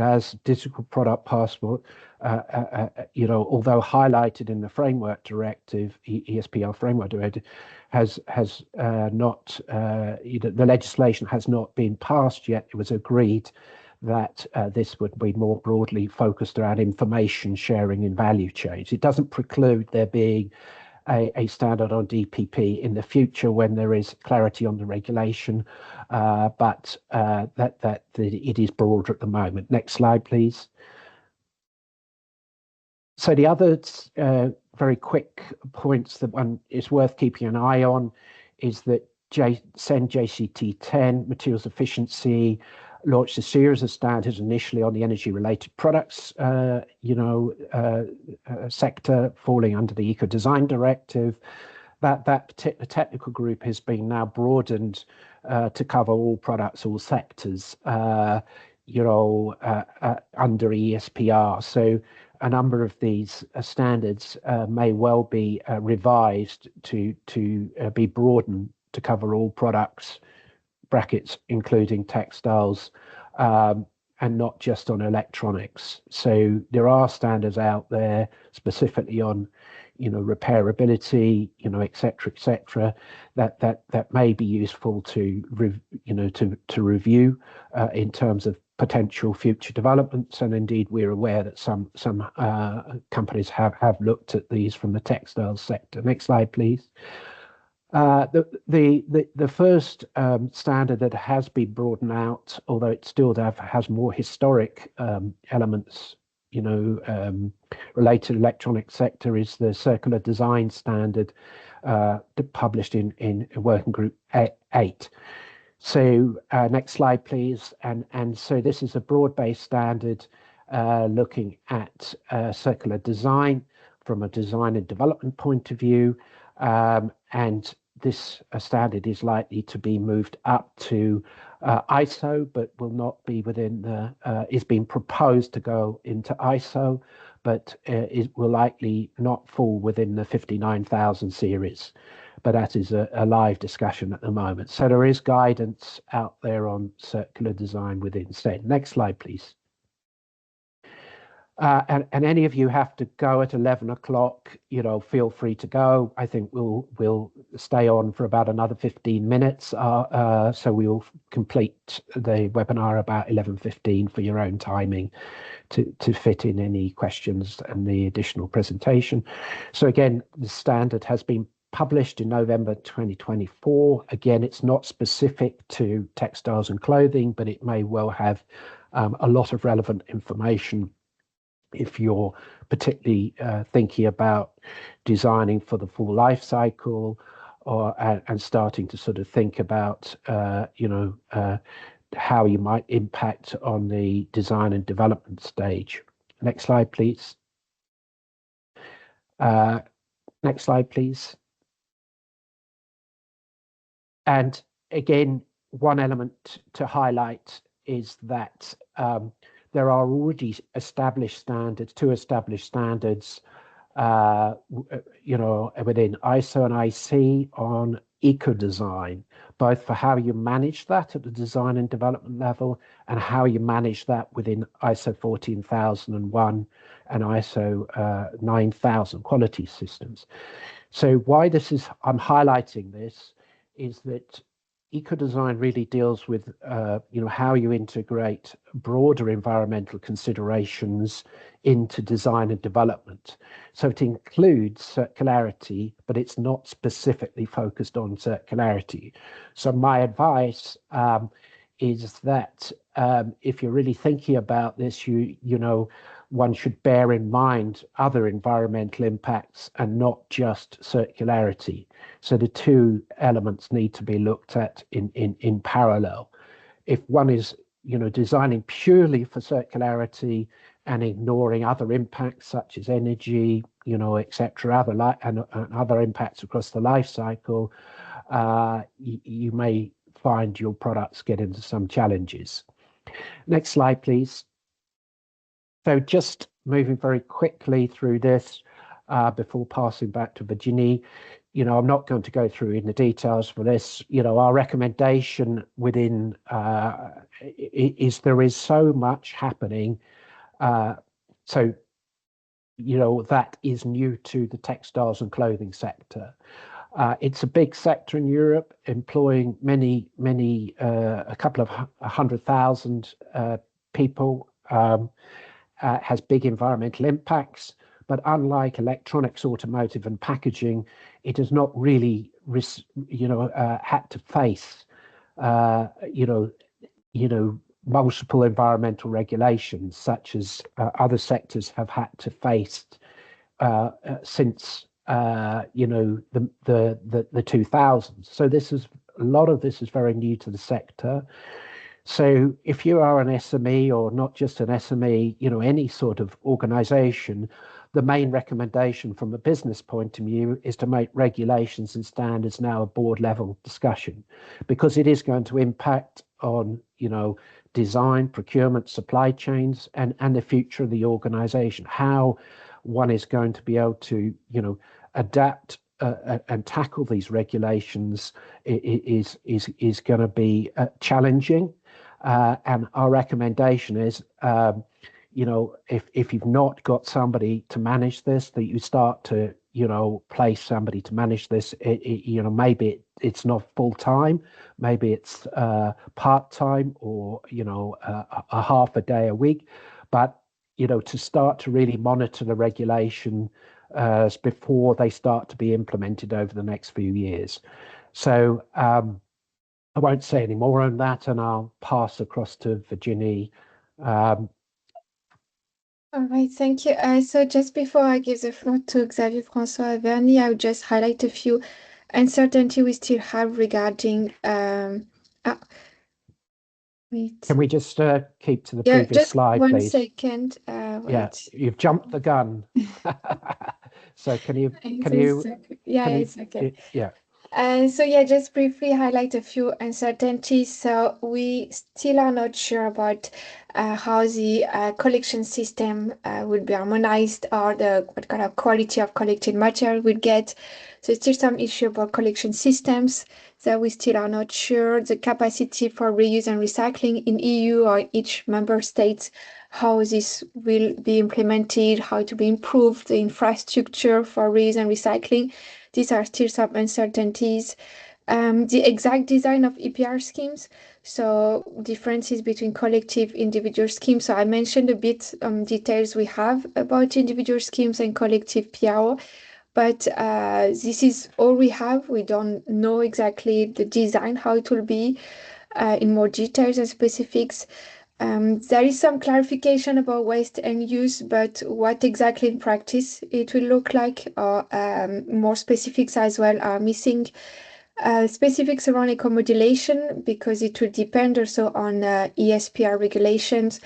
as digital product passport, although highlighted in the framework directive, ESPR framework directive, has not, the legislation has not been passed yet. It was agreed that this would be more broadly focused around information sharing in value chains. It doesn't preclude there being a standard on DPP in the future when there is clarity on the regulation, but that it is broader at the moment. Next slide, please. So the other very quick points that one is worth keeping an eye on is that CEN JCT 10 materials efficiency launched a series of standards initially on the energy-related products, sector falling under the Eco Design Directive. That particular technical group has been now broadened to cover all products, all sectors, under ESPR. So a number of these standards may well be revised to be broadened to cover all products, brackets including textiles, and not just on electronics. So there are standards out there specifically on repairability, et cetera, that may be useful to review in terms of potential future developments. And indeed, we're aware that some companies have looked at these from the textiles sector. Next slide, please. The first standard that has been broadened out, although it still has more historic elements, related to the electronic sector, is the Circular Design Standard published in Working Group 8. So next slide, please. And so this is a broad-based standard looking at circular design from a design and development point of view. And this standard is likely to be moved up to ISO, but will not be within the, is being proposed to go into ISO, but it will likely not fall within the 59,000 series. But that is a live discussion at the moment. So there is guidance out there on circular design within SEN. Next slide, please. And any of you have to go at 11 o'clock, feel free to go. I think we'll stay on for about another 15 minutes. So we'll complete the webinar about 11:15 for your own timing to fit in any questions and the additional presentation. So again, the standard has been published in November 2024. Again, it's not specific to textiles and clothing, but it may well have a lot of relevant information if you're particularly thinking about designing for the full life cycle, and starting to sort of think about how you might impact on the design and development stage. Next slide, please. Next slide, please. And again, one element to highlight is that there are already established standards, two established standards, within ISO and IC on eco-design, both for how you manage that at the design and development level and how you manage that within ISO 14001 and ISO 9000 quality systems. So why I'm highlighting this is that eco-design really deals with how you integrate broader environmental considerations into design and development. So it includes circularity, but it's not specifically focused on circularity. So my advice is that if you're really thinking about this, one should bear in mind other environmental impacts and not just circularity. So the two elements need to be looked at in parallel. If one is, designing purely for circularity and ignoring other impacts such as energy, etc., and other impacts across the life cycle, you may find your products get into some challenges. Next slide, please. So just moving very quickly through this before passing back to Virginie. I'm not going to go through in the details for this. Our recommendation within is there is so much happening. So, that is new to the textiles and clothing sector. It's a big sector in Europe, employing a couple of 100,000 people. Has big environmental impacts, but unlike electronics, automotive, and packaging, it has not really, had to face, multiple environmental regulations, such as other sectors have had to face since, the 2000s. So a lot of this is very new to the sector. So if you are an SME, or not just an SME, any sort of organization, the main recommendation from a business point of view is to make regulations and standards now a board level discussion, because it is going to impact on, design, procurement, supply chains, and the future of the organization. How one is going to be able to, adapt and tackle these regulations is going to be challenging. And our recommendation is, if you've not got somebody to manage this, that you start to, place somebody to manage this. Maybe it's not full time, maybe it's part time, or a half a day a week, but to start to really monitor the regulation before they start to be implemented over the next few years. So I won't say any more on that, and I'll pass across to Virginie. All right, thank you. So just before I give the floor to Xavier François Verny, I would just highlight a few uncertainty we still have regarding Wait. Can we just keep to the Yeah, previous just slide, one please? second. Yeah, Wait. you've jumped the gun. So can you Yeah, it's okay. yeah. So yeah, just briefly highlight a few uncertainties. So we still are not sure about how the collection system will be harmonized, or what kind of quality of collected material we'll get. So still some issue about collection systems that we still are not sure. The capacity for reuse and recycling in EU or each member state, how this will be implemented, how to be improved, the infrastructure for reuse and recycling. These are still some uncertainties. The exact design of EPR schemes, so differences between collective individual schemes. So I mentioned a bit details we have about individual schemes and collective PRO, but this is all we have. We don't know exactly the design, how it will be in more details and specifics. There is some clarification about waste and use, but what exactly in practice it will look like, or more specifics as well are missing. Specifics around eco-modulation, because it will depend also on ESPR regulations.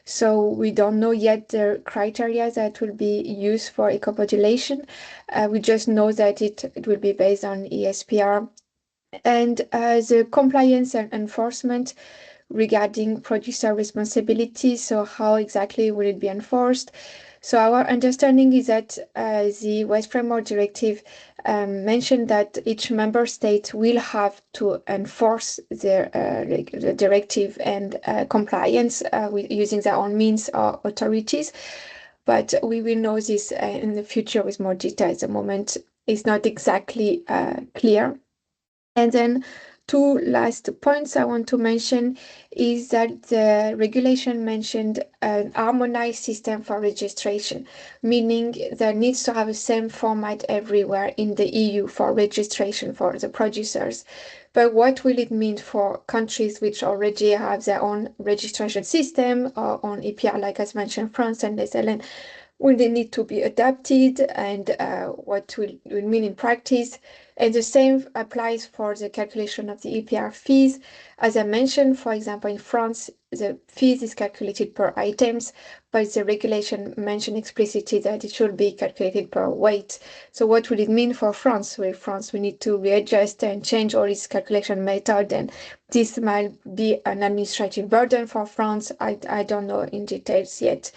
So we don't know yet the criteria that will be used for eco-modulation. We just know that it will be based on ESPR. And the compliance and enforcement regarding producer responsibility. So how exactly will it be enforced? So our understanding is that the Waste Framework Directive mentioned that each member state will have to enforce the directive and compliance using their own means or authorities. But we will know this in the future with more detail. At the moment, it's not exactly clear. And then two last points I want to mention is that the regulation mentioned an harmonized system for registration, meaning there needs to have the same format everywhere in the EU for registration for the producers. But what will it mean for countries which already have their own registration system or on EPR, like as mentioned, France and Netherlands? Will they need to be adapted, and what will mean in practice? And the same applies for the calculation of the EPR fees. As I mentioned, for example, in France, the fees is calculated per items, but the regulation mentioned explicitly that it should be calculated per weight. So what will it mean for France? Well, France, we need to readjust and change all its calculation method, and this might be an administrative burden for France. I don't know in details yet.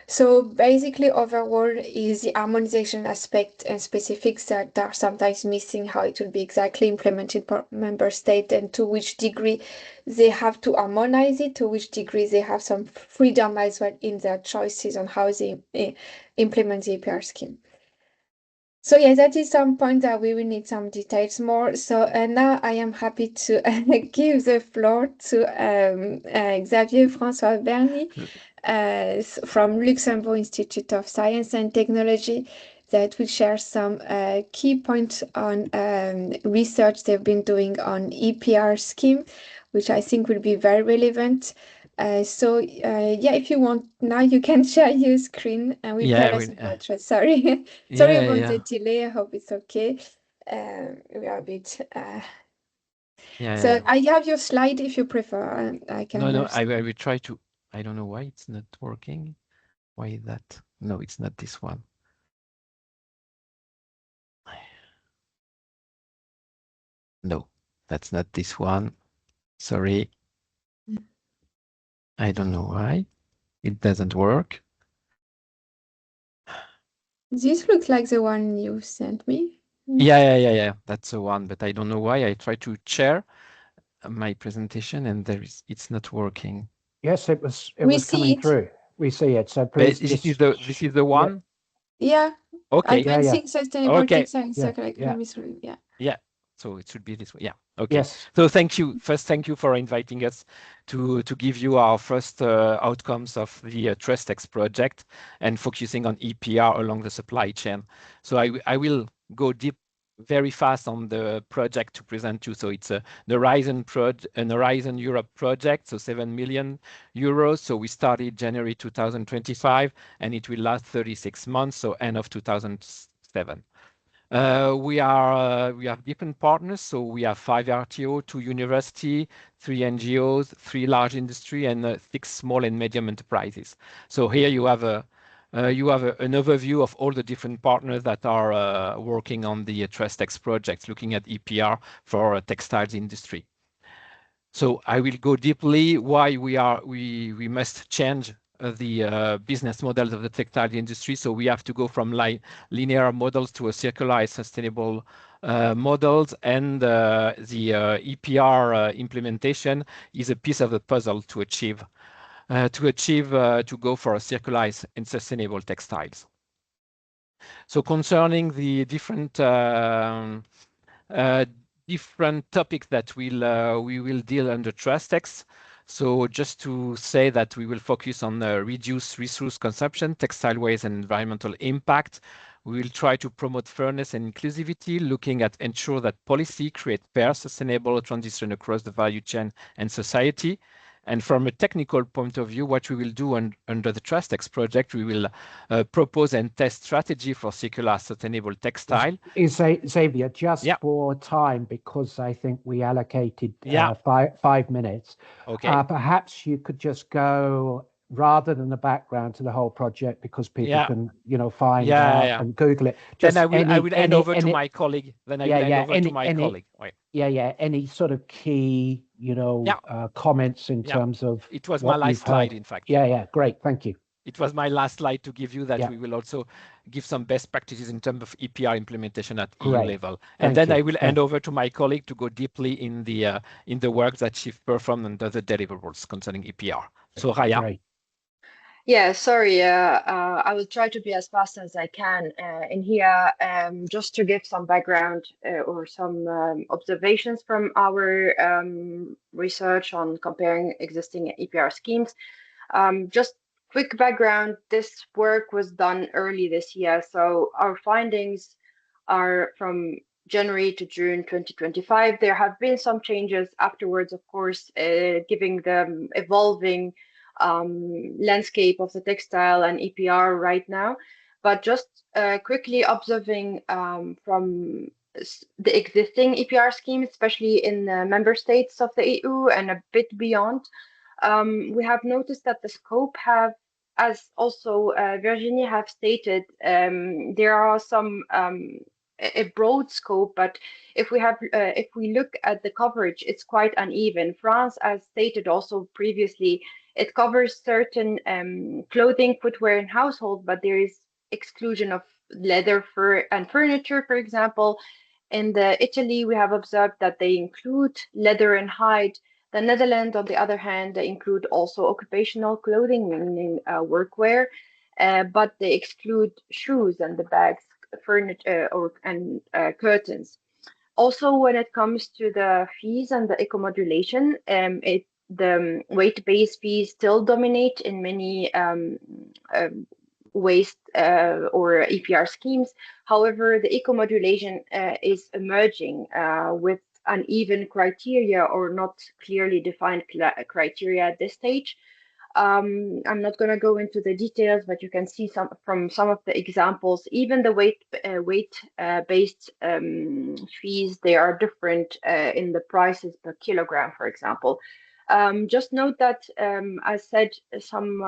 So basically, overall is the harmonization aspect and specifics that are sometimes missing, how it will be exactly implemented per member state and to which degree they have to harmonize it, to which degree they have some freedom as well in their choices on how they implement the EPR scheme. So yeah, that is some point that we will need some details more. So now I am happy to give the floor to Xavier François Berny from Luxembourg Institute of Science and Technology, that will share some key points on research they've been doing on EPR scheme, which I think will be very relevant. So yeah, if you want now, you can share your screen and we tell us about it. Sorry, sorry about the delay. I hope it's okay. We are a bit. So I have your slide if you prefer. I can. No, I will try to. I don't know why it's not working. Why is that? No, it's not this one. No, that's not this one. Sorry. I don't know why it doesn't work. This looks like the one you sent me. Yeah. That's the one, but I don't know why. I try to share my presentation and it's not working. Yes, it was coming through. We see it. So please, this is the one. Yeah. Okay. Advancing sustainable textile and circular economy. Yeah. So it should be this way. Yeah. Okay. Yes. So thank you. First, thank you for inviting us to give you our first outcomes of the TrustX project and focusing on EPR along the supply chain. So I will go deep very fast on the project to present you. So it's an Horizon Europe project, so 7 million euros. So we started January 2025 and it will last 36 months, so end of 2007. We have different partners, so we have 5 RTO, 2 university, 3 NGOs, 3 large industry, and 6 small and medium enterprises. So here you have an overview of all the different partners that are working on the TrustX project, looking at EPR for textiles industry. So I will go deeply why we must change the business models of the textile industry. So we have to go from linear models to a circular sustainable models, and the EPR implementation is a piece of the puzzle to go for a circularized and sustainable textiles. So concerning the different topics that we will deal under TrustX. So just to say that we will focus on reduced resource consumption, textile waste, and environmental impact. We will try to promote fairness and inclusivity, looking at ensure that policy create fair, sustainable transition across the value chain and society. And from a technical point of view, what we will do under the TrustX project, we will propose and test strategy for circular sustainable textile. Xavier, just for time, because I think we allocated 5 minutes. Okay. Perhaps you could just go, rather than the background to the whole project, because people can, find out and Google it. Just then I will hand over to my colleague. Any sort of key, comments in terms of it was my last slide, in fact. Great, thank you. It was my last slide to give you that. We will also give some best practices in terms of EPR implementation at EU level. And then I will hand over to my colleague to go deeply in the work that she performed under the deliverables concerning EPR. So Raya. Great. Yeah, sorry, I will try to be as fast as I can in here, just to give some background or some observations from our research on comparing existing EPR schemes. Just quick background, this work was done early this year, so our findings are from January to June 2025. There have been some changes afterwards, of course, giving the evolving landscape of the textile and EPR right now, but just quickly observing from the existing EPR scheme, especially in the member states of the EU and a bit beyond, we have noticed that the scope have, as also Virginie have stated, there are some a broad scope, but if we look at the coverage, it's quite uneven. France, as stated also previously, it covers certain clothing, footwear, and household, but there is exclusion of leather, fur, and furniture, for example. In Italy, we have observed that they include leather and hide. The Netherlands, on the other hand, they include also occupational clothing, meaning workwear, but they exclude shoes and the bags, furniture, and curtains. Also, when it comes to the fees and the eco-modulation, the weight-based fees still dominate in many waste or EPR schemes. However, the eco-modulation is emerging with uneven criteria or not clearly defined criteria at this stage. I'm not going to go into the details, but you can see from some of the examples, even the weight-based fees, they are different in the prices per kilogram, for example. Just note that, as said, some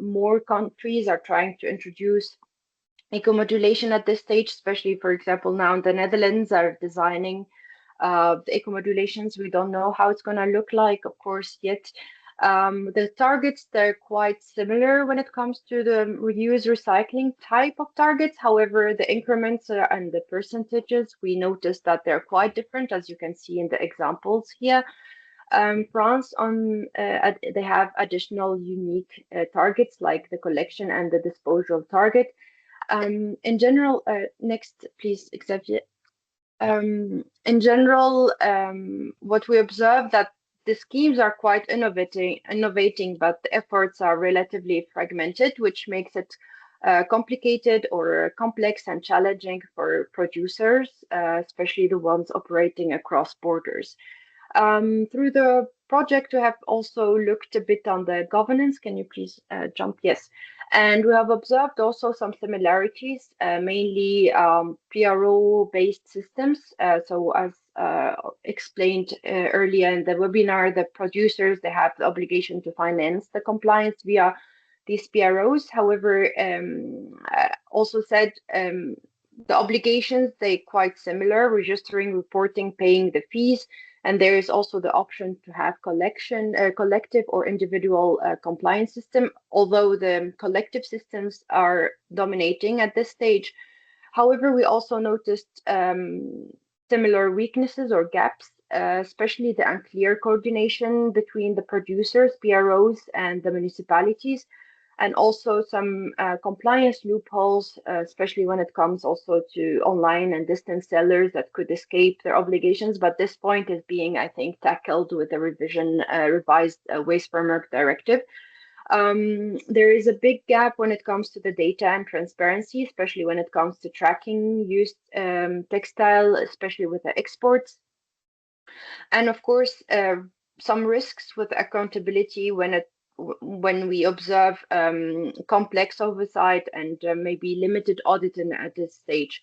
more countries are trying to introduce eco-modulation at this stage, especially, for example, now the Netherlands are designing the eco-modulations. We don't know how it's going to look like, of course, yet. The targets, they're quite similar when it comes to the reuse recycling type of targets. However, the increments and the percentages, we noticed that they're quite different, as you can see in the examples here. France, they have additional unique targets like the collection and the disposal target. In general, next, please, Xavier. In general, what we observe that the schemes are quite innovating, but the efforts are relatively fragmented, which makes it complicated or complex and challenging for producers, especially the ones operating across borders. Through the project, we have also looked a bit on the governance. Can you please jump? Yes. And we have observed also some similarities, mainly PRO-based systems. So as explained earlier in the webinar, the producers, they have the obligation to finance the compliance via these PROs. However, also said the obligations, they're quite similar: registering, reporting, paying the fees. And there is also the option to have collective or individual compliance system, although the collective systems are dominating at this stage. However, we also noticed similar weaknesses or gaps, especially the unclear coordination between the producers, PROs, and the municipalities, and also some compliance loopholes, especially when it comes also to online and distance sellers that could escape their obligations. But this point is being, I think, tackled with the revised Waste Framework Directive. There is a big gap when it comes to the data and transparency, especially when it comes to tracking used textile, especially with the exports. And of course, some risks with accountability when we observe complex oversight and maybe limited auditing at this stage.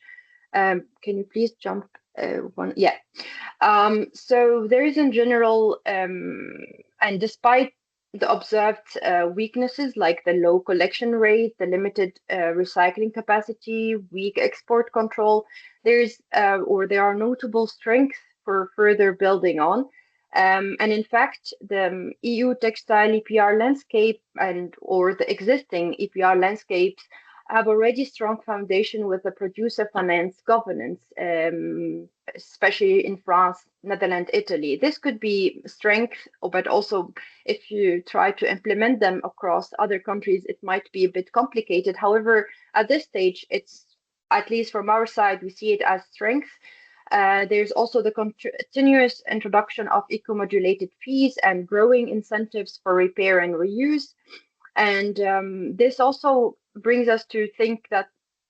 Can you please jump one? Yeah. So there is in general, and despite the observed weaknesses like the low collection rate, the limited recycling capacity, weak export control, there are notable strengths for further building on. And in fact, the EU textile EPR landscape or the existing EPR landscapes have already strong foundation with the producer finance governance, especially in France, Netherlands, Italy. This could be strength, but also if you try to implement them across other countries, it might be a bit complicated. However, at this stage, it's, at least from our side, we see it as strength. There's also the continuous introduction of eco-modulated fees and growing incentives for repair and reuse. And this also brings us to think that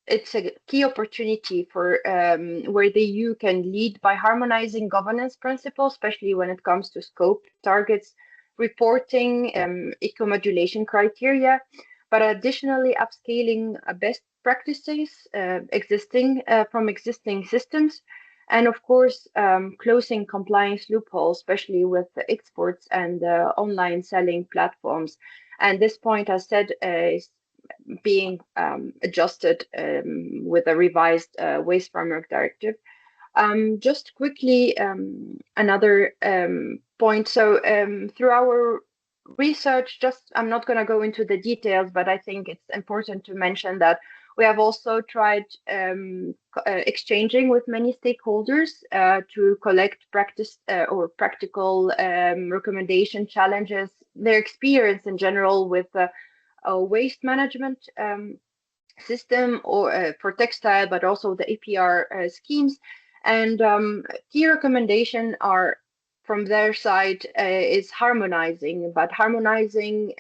it's a key opportunity for where the EU can lead by harmonizing governance principles, especially when it comes to scope, targets, reporting, eco-modulation criteria, but additionally upscaling best practices from existing systems. And of course, closing compliance loopholes, especially with the exports and online selling platforms. And this point, as said, is being adjusted with a revised Waste Framework Directive. Just quickly, another point. So through our research, I'm not going to go into the details, but I think it's important to mention that we have also tried exchanging with many stakeholders to collect practical recommendation challenges, their experience in general with a waste management system or for textile, but also the EPR schemes. And key recommendation are from their side is harmonizing, but harmonizing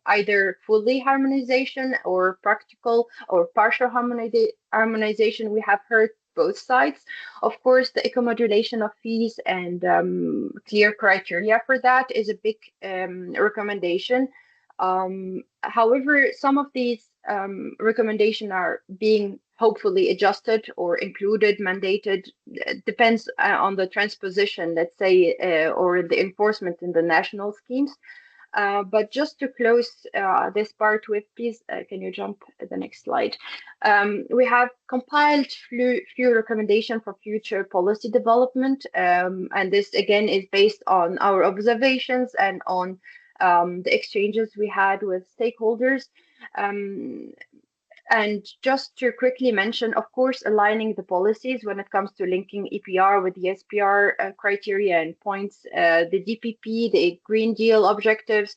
either fully harmonization or practical or partial harmonization. We have heard both sides. Of course, the eco-modulation of fees and clear criteria for that is a big recommendation. However, some of these recommendations are being hopefully adjusted or included, mandated, depends on the transposition, let's say, or the enforcement in the national schemes. But just to close this part with, please, can you jump to the next slide? We have compiled few recommendations for future policy development. And this, again, is based on our observations and on the exchanges we had with stakeholders. And just to quickly mention, of course, aligning the policies when it comes to linking EPR with the SPR criteria and points, the DPP, the Green Deal objectives,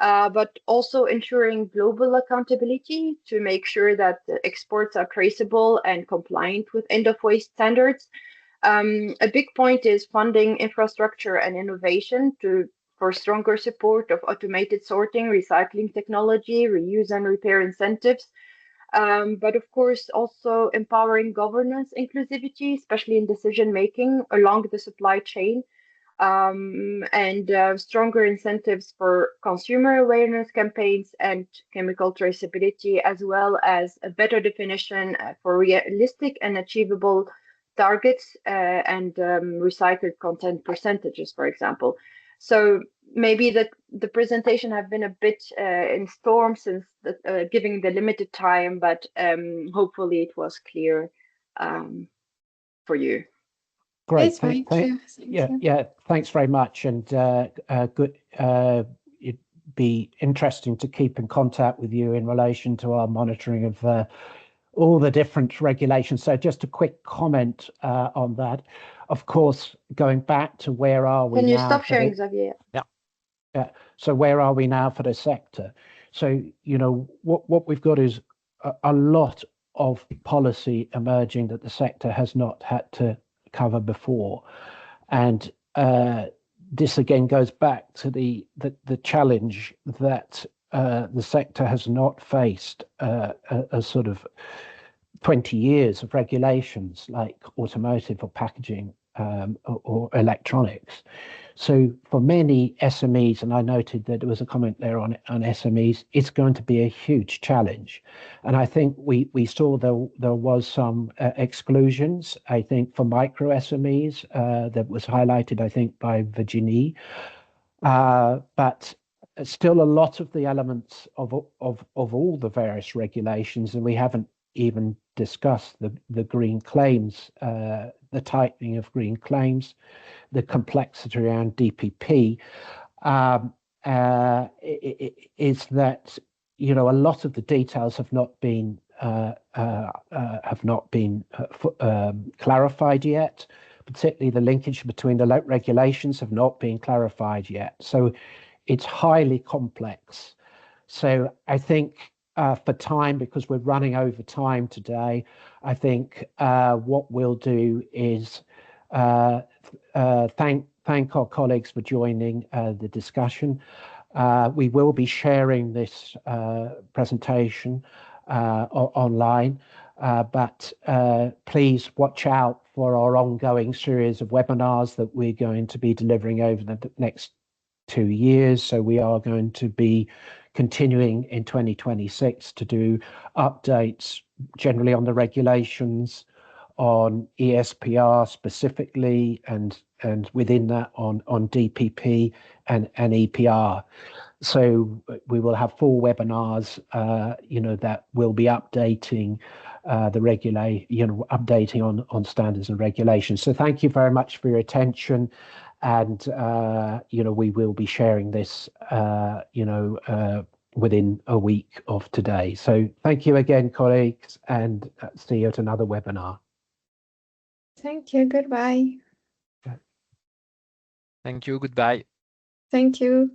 but also ensuring global accountability to make sure that the exports are traceable and compliant with end-of-waste standards. A big point is funding infrastructure and innovation for stronger support of automated sorting, recycling technology, reuse and repair incentives. But of course, also empowering governance inclusivity, especially in decision making along the supply chain. and stronger incentives for consumer awareness campaigns and chemical traceability, as well as a better definition for realistic and achievable targets and recycled content percentages, for example. So maybe the presentation have been a bit in storm since giving the limited time, but hopefully it was clear for you. Great. It's very clear. Yeah, thanks very much. And good. It'd be interesting to keep in contact with you in relation to our monitoring of all the different regulations. So just a quick comment on that. Of course, going back to where are we now? Can you stop sharing, Xavier? Yeah. So where are we now for the sector? So, you know, what we've got is a lot of policy emerging that the sector has not had to cover before. And this again goes back to the challenge that the sector has not faced a sort of 20 years of regulations like automotive or packaging or electronics. So for many SMEs, and I noted that there was a comment there on SMEs, it's going to be a huge challenge. And I think we saw there was some exclusions, I think, for micro SMEs that was highlighted, I think, by Virginie. But still a lot of the elements of all the various regulations, and we haven't even discussed the green claims, the tightening of green claims, the complexity around DPP, is that, you know, a lot of the details have not been clarified yet. Particularly the linkage between the regulations have not been clarified yet. So it's highly complex. So I think for time, because we're running over time today, I think what we'll do is thank our colleagues for joining the discussion. We will be sharing this presentation online, but please watch out for our ongoing series of webinars that we're going to be delivering over the next 2 years. So we are going to be continuing in 2026 to do updates generally on the regulations, on ESPR specifically, and within that on DPP and EPR. So we will have full webinars, you know, that will be updating updating on standards and regulations. So thank you very much for your attention. And, you know, we will be sharing this, within a week of today. So thank you again, colleagues, and see you at another webinar. Thank you. Goodbye. Thank you. Goodbye. Thank you.